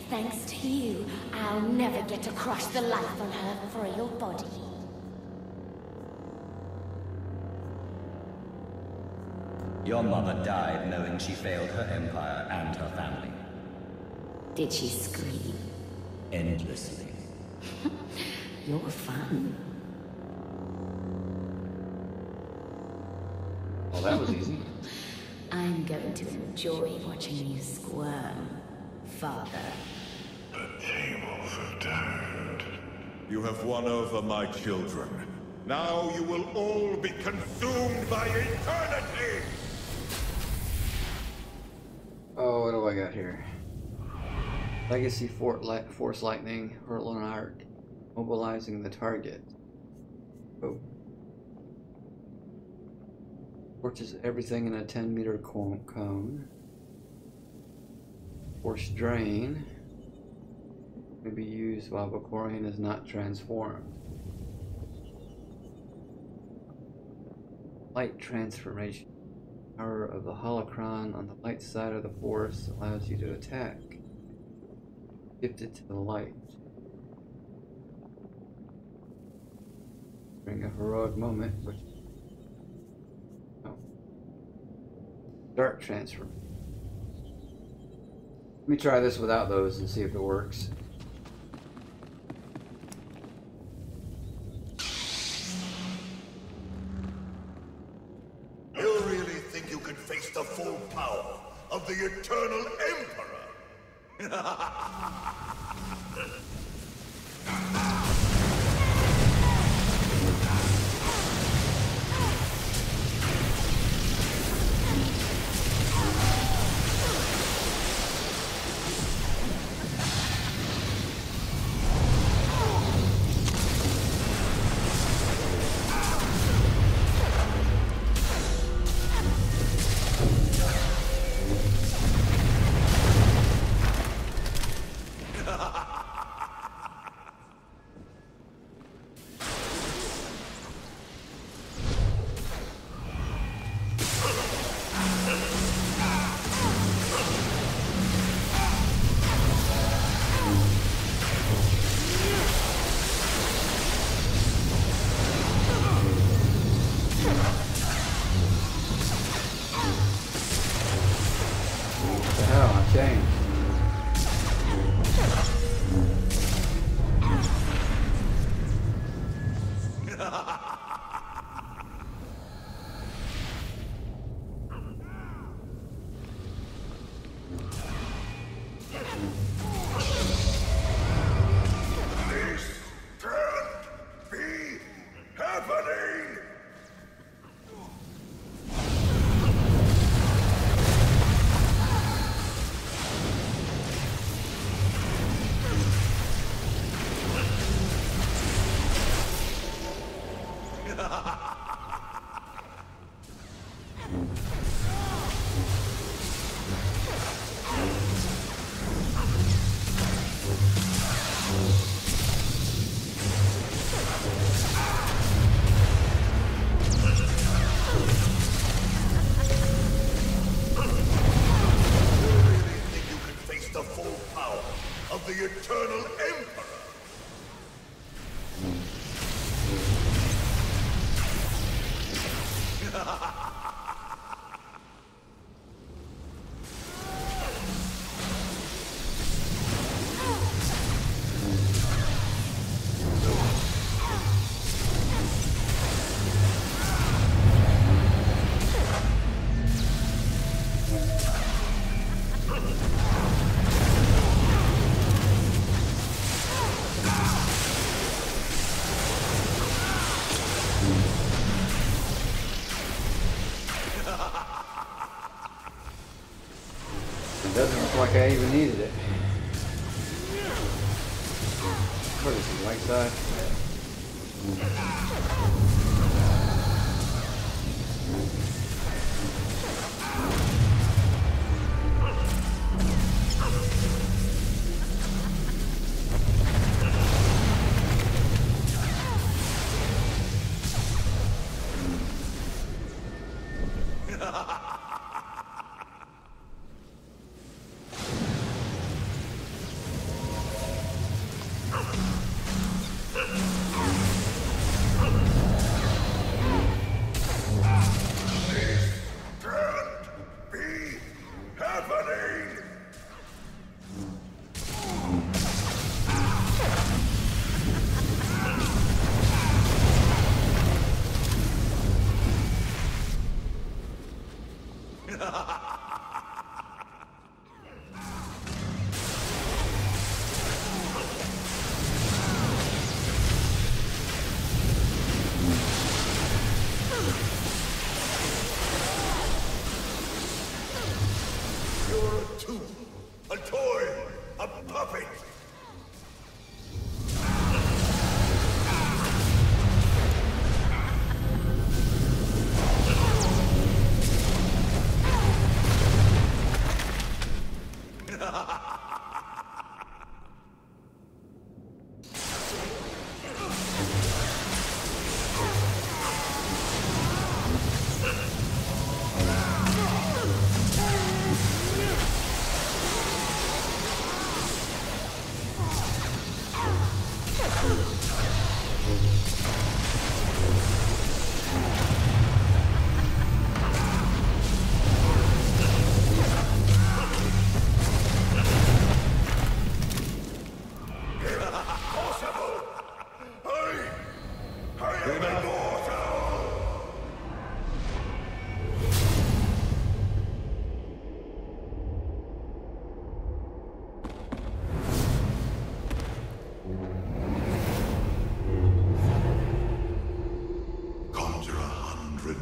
Thanks to you, I'll never get to crush the life on her frail body. Your mother died knowing she failed her empire and her family. Did she scream? Endlessly. You're fun. Well, that was easy. I'm going to enjoy watching you squirm, Father. The tables have turned. You have won over my children. Now you will all be consumed by eternity! Oh, what do I got here? Legacy Force Lightning, Hurl and Arc, mobilizing the target. Oh. Torches everything in a 10-meter cone. Force Drain may be used while Valkorion is not transformed. Light Transformation. Power of the holocron on the light side of the Force allows you to attack. Shift it to the light. During a heroic moment, which Dark Transfer. Let me try this without those and see if it works. You really think you can face the full power of the Eternal Emperor? This can't be happening! Face the full power of the Eternal Emperor! It doesn't look like I even needed it. What is it, like that? A toy! A puppet!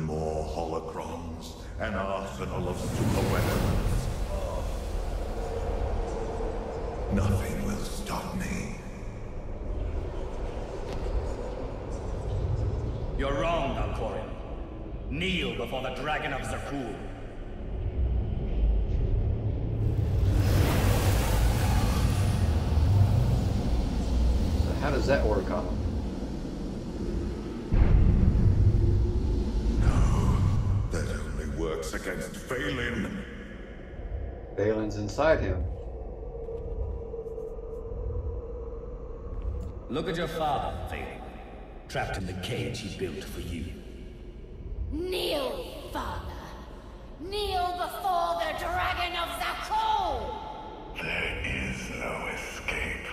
More holocrons, an arsenal of superweapons. Nothing will stop me. You're wrong, Valkorion. Kneel before the Dragon of Zakul. How does that work on him? Works against Vaylin. Vaylin's inside him. Look at your father, Vaylin, trapped in the cage he built for you. Kneel, father. Kneel before the Dragon of Zakul! There is no escape.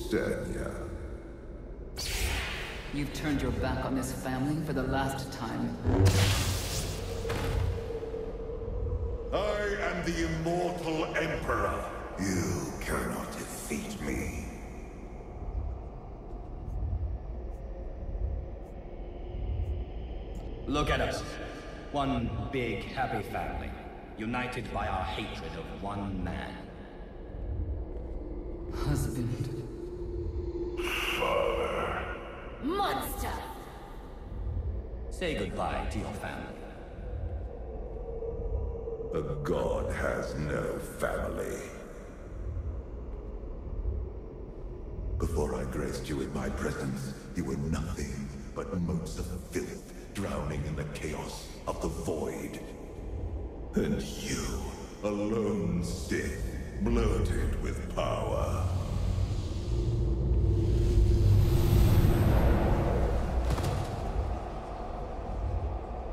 externia. You've turned your back on this family for the last time. I am the immortal Emperor. You cannot defeat me. Look at us. One big, happy family, united by our hatred of one man. Husband. Father. Monster! Say goodbye to your family. A god has no family. Before I graced you in my presence, you were nothing but motes of filth drowning in the chaos of the void. And you, a lone Sith, bloated with power.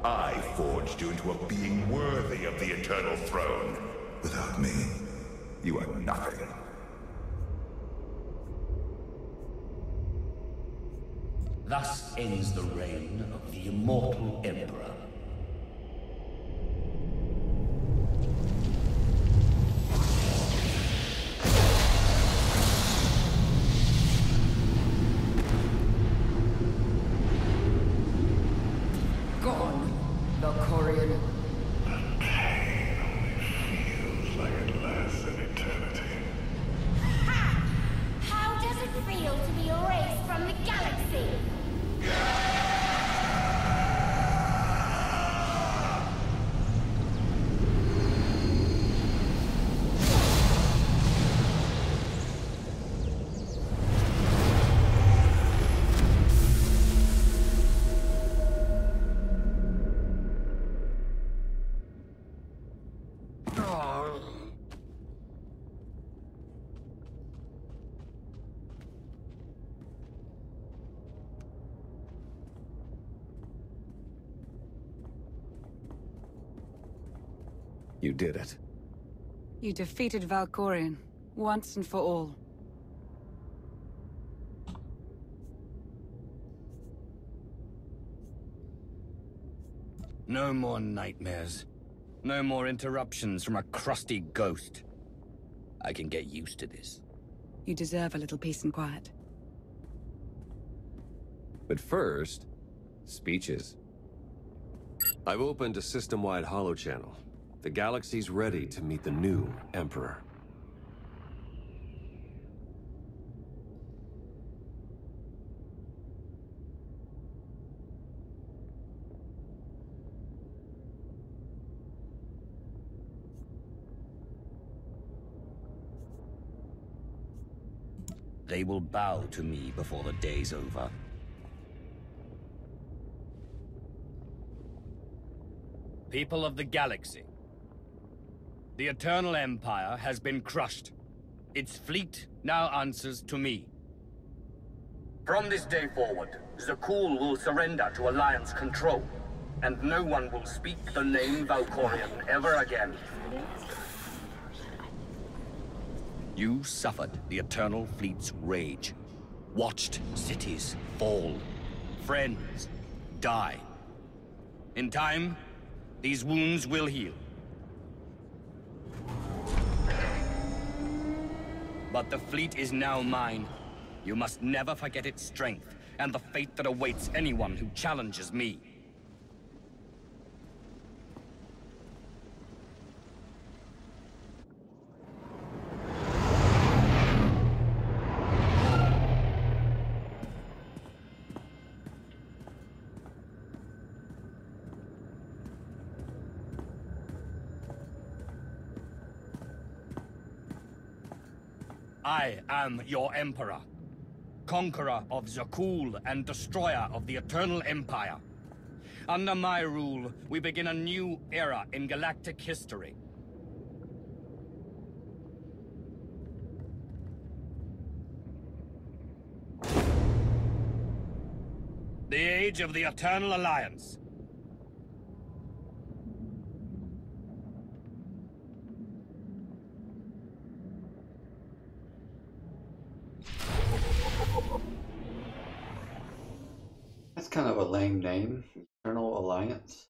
I forged you into a being worthy of the Eternal Throne. Without me, you are nothing. Thus ends the reign of the immortal Emperor. Gone, Valkorian. Feels like it lasts an eternity. Ha! How does it feel to be erased from the galaxy? You did it. You defeated Valkorion, once and for all. No more nightmares. No more interruptions from a crusty ghost. I can get used to this. You deserve a little peace and quiet. But first, speeches. I've opened a system-wide holochannel. The galaxy's ready to meet the new Emperor. They will bow to me before the day's over. People of the galaxy, the Eternal Empire has been crushed. Its fleet now answers to me. From this day forward, Zakul will surrender to Alliance control, and no one will speak the name Valkorion ever again. You suffered the Eternal Fleet's rage, watched cities fall, friends die. In time, these wounds will heal. But the fleet is now mine. You must never forget its strength and the fate that awaits anyone who challenges me. I am your Emperor, conqueror of Zakul and destroyer of the Eternal Empire. Under my rule, we begin a new era in galactic history. The Age of the Eternal Alliance. kind of a lame name. Eternal Alliance.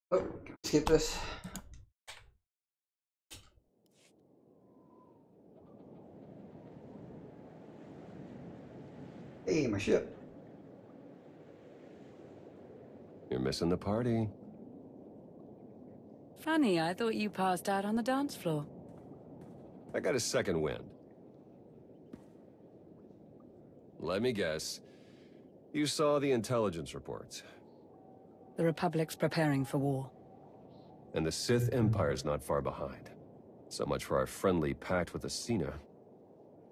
Oh, can we skip this? Hey, my ship. You're missing the party. Funny, I thought you passed out on the dance floor. I got a second wind. Let me guess. You saw the intelligence reports. The Republic's preparing for war. And the Sith Empire's not far behind. So much for our friendly pact with Asina.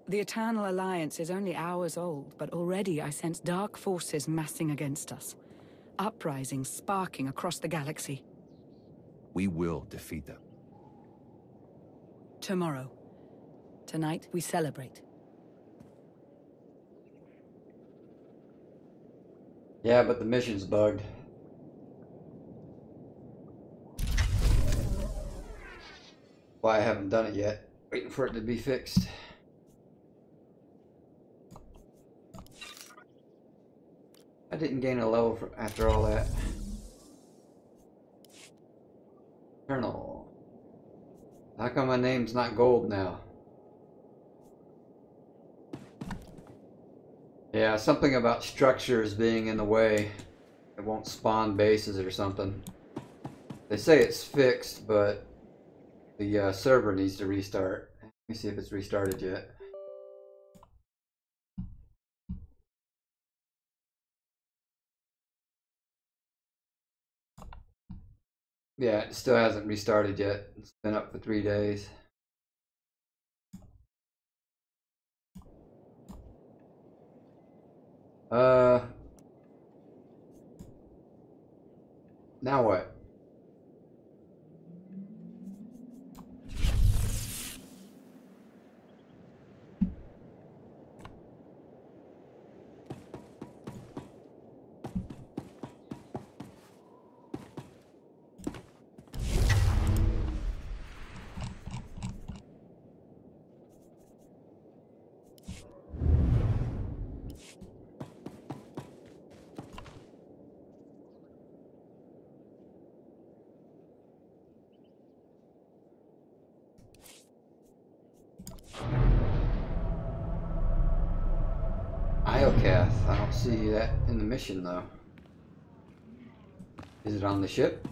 The Eternal Alliance is only hours old, but already I sense dark forces massing against us. Uprisings sparking across the galaxy. We will defeat them. Tomorrow. Tonight, we celebrate. Yeah, but the mission's bugged. Why I haven't done it yet. Waiting for it to be fixed. I didn't gain a level after all that. Eternal. How come my name's not gold now? Yeah, something about structures being in the way. It won't spawn bases or something. They say it's fixed, but the server needs to restart. Let me see if it's restarted yet. Yeah, it still hasn't restarted yet. It's been up for 3 days. Now what? Iocath. I don't see that in the mission though. Is it on the ship?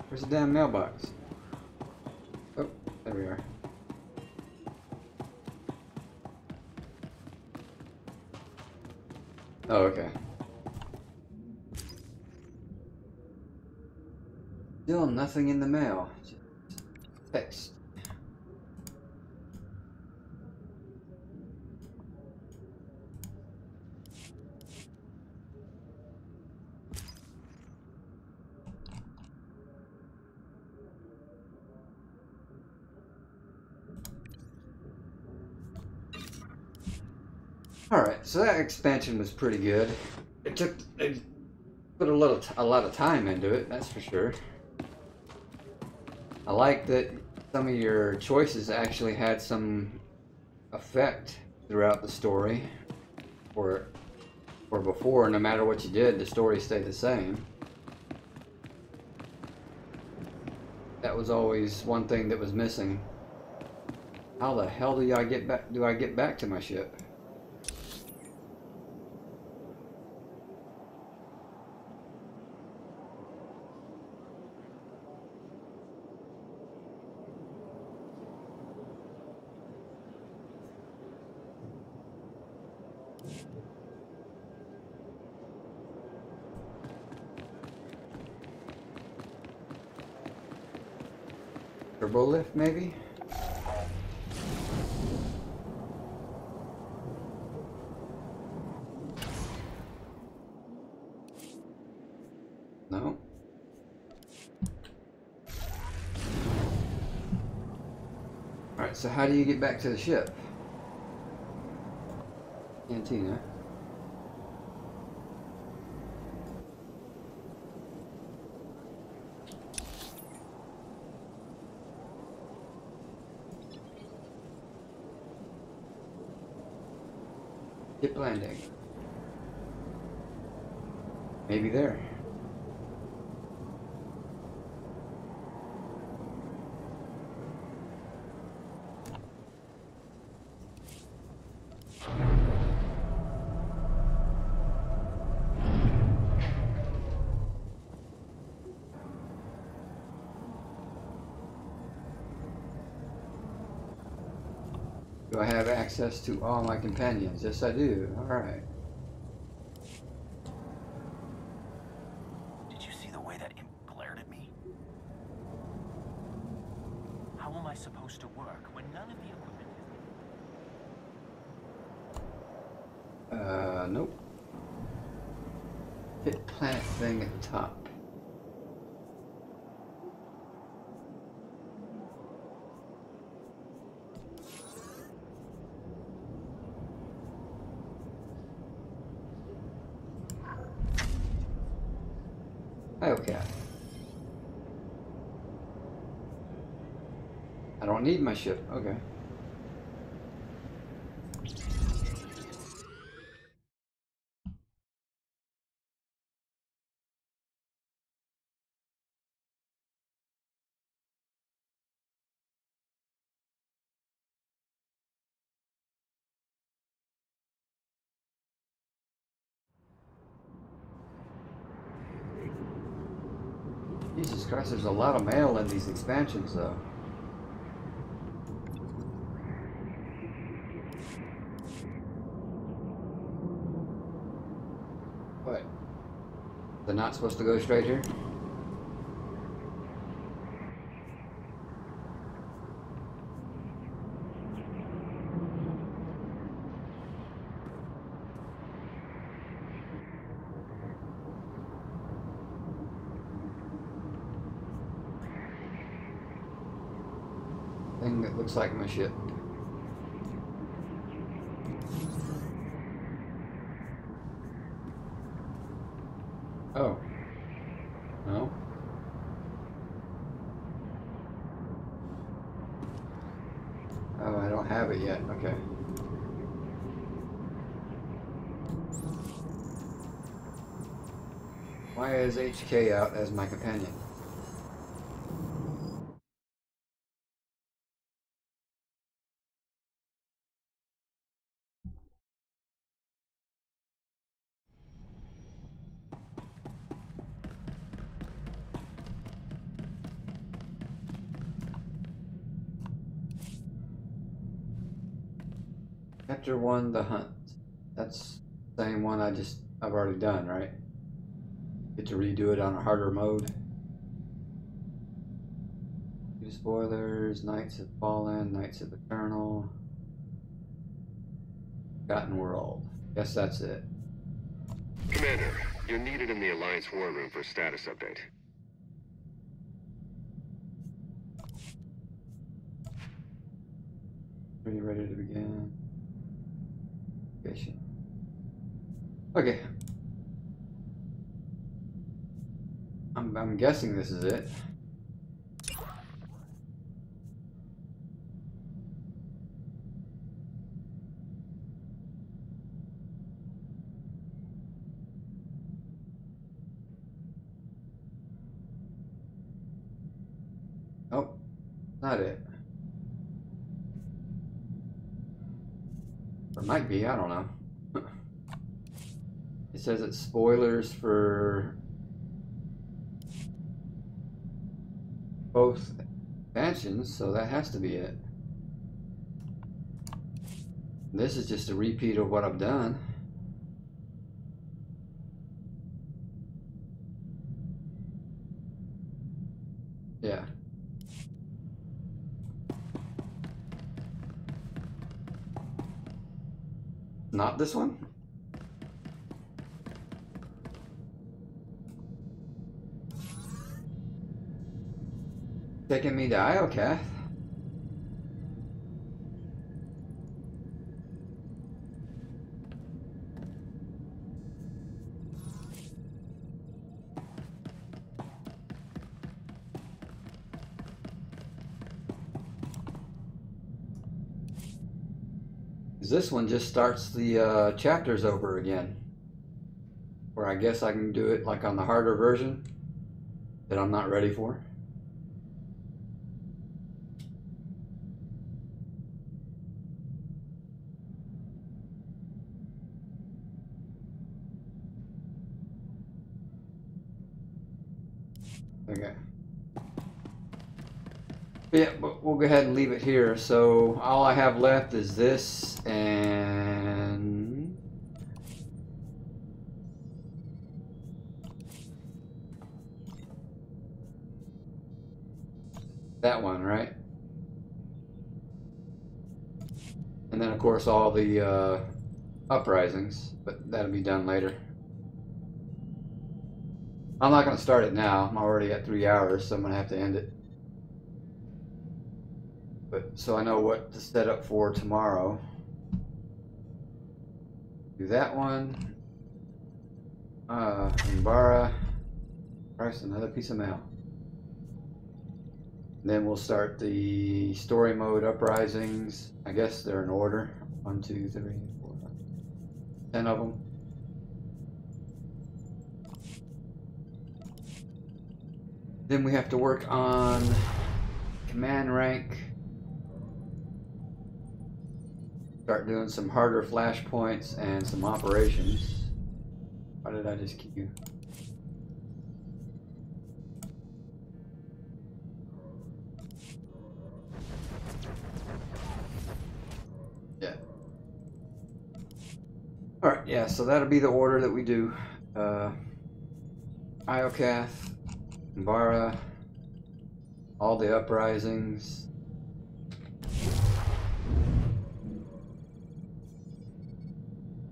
Where's the damn mailbox? Oh, there we are. Oh, okay. Still nothing in the mail. Text. Alright, so that expansion was pretty good. They put a lot of time into it, that's for sure. I like that some of your choices actually had some effect throughout the story. Or before, no matter what you did, the story stayed the same. That was always one thing that was missing. How the hell do I get back to my ship? Turbo lift, maybe? Alright, so how do you get back to the ship? Cantina. Ship landing. Maybe there. Do I have access to all my companions? Yes, I do. Alright. Did you see the way that imp glared at me? How am I supposed to work when none of the equipment is... Nope. Hit planet thing at the top. Okay. I don't need my ship. Okay. Jesus Christ, there's a lot of mail in these expansions, though. What? They're not supposed to go straight here? Thing that looks like my ship. Oh. No? Oh, I don't have it yet. Okay. Why is HK out as my companion? Chapter 1, The Hunt. That's the same one I've already done, right? Get to redo it on a harder mode. Two spoilers, Knights have Fallen, Knights of Eternal. Forgotten World. Guess that's it. Commander, you're needed in the Alliance War Room for status update. Are you ready to begin? Okay. I'm guessing this is it. Nope, not it. It might be, I don't know. It says it's spoilers for both expansions, so that has to be it. This is just a repeat of what I've done. Yeah. Not this one? Taking me to Iocath. this one just starts the chapters over again. Where I guess I can do it like on the harder version that I'm not ready for. Okay. Yeah, but we'll go ahead and leave it here. So all I have left is this and that one, right? And then of course all the uprisings, but that'll be done later. I'm not going to start it now. I'm already at 3 hours, so I'm going to have to end it. But so I know what to set up for tomorrow. Do that one. Imbara. Christ, another piece of mail. Then we'll start the story mode uprisings. I guess they're in order. 1, 2, 3, 4, 5, 10 of them. Then we have to work on command rank. Start doing some harder flashpoints and some operations. Why did I just keep you? Yeah. Alright, yeah, so that'll be the order that we do. Iocath, Imbara, all the uprisings.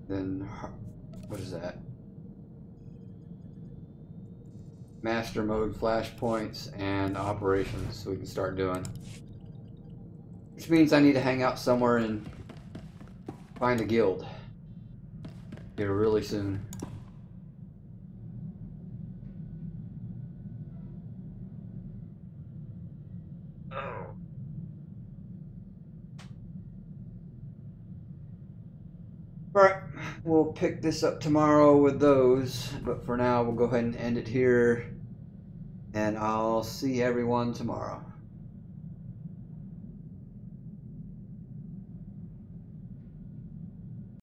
Then, what is that? Master mode flashpoints and operations, so we can start doing. Which means I need to hang out somewhere and find a guild here really soon. Alright, we'll pick this up tomorrow with those, but for now we'll go ahead and end it here, and I'll see everyone tomorrow.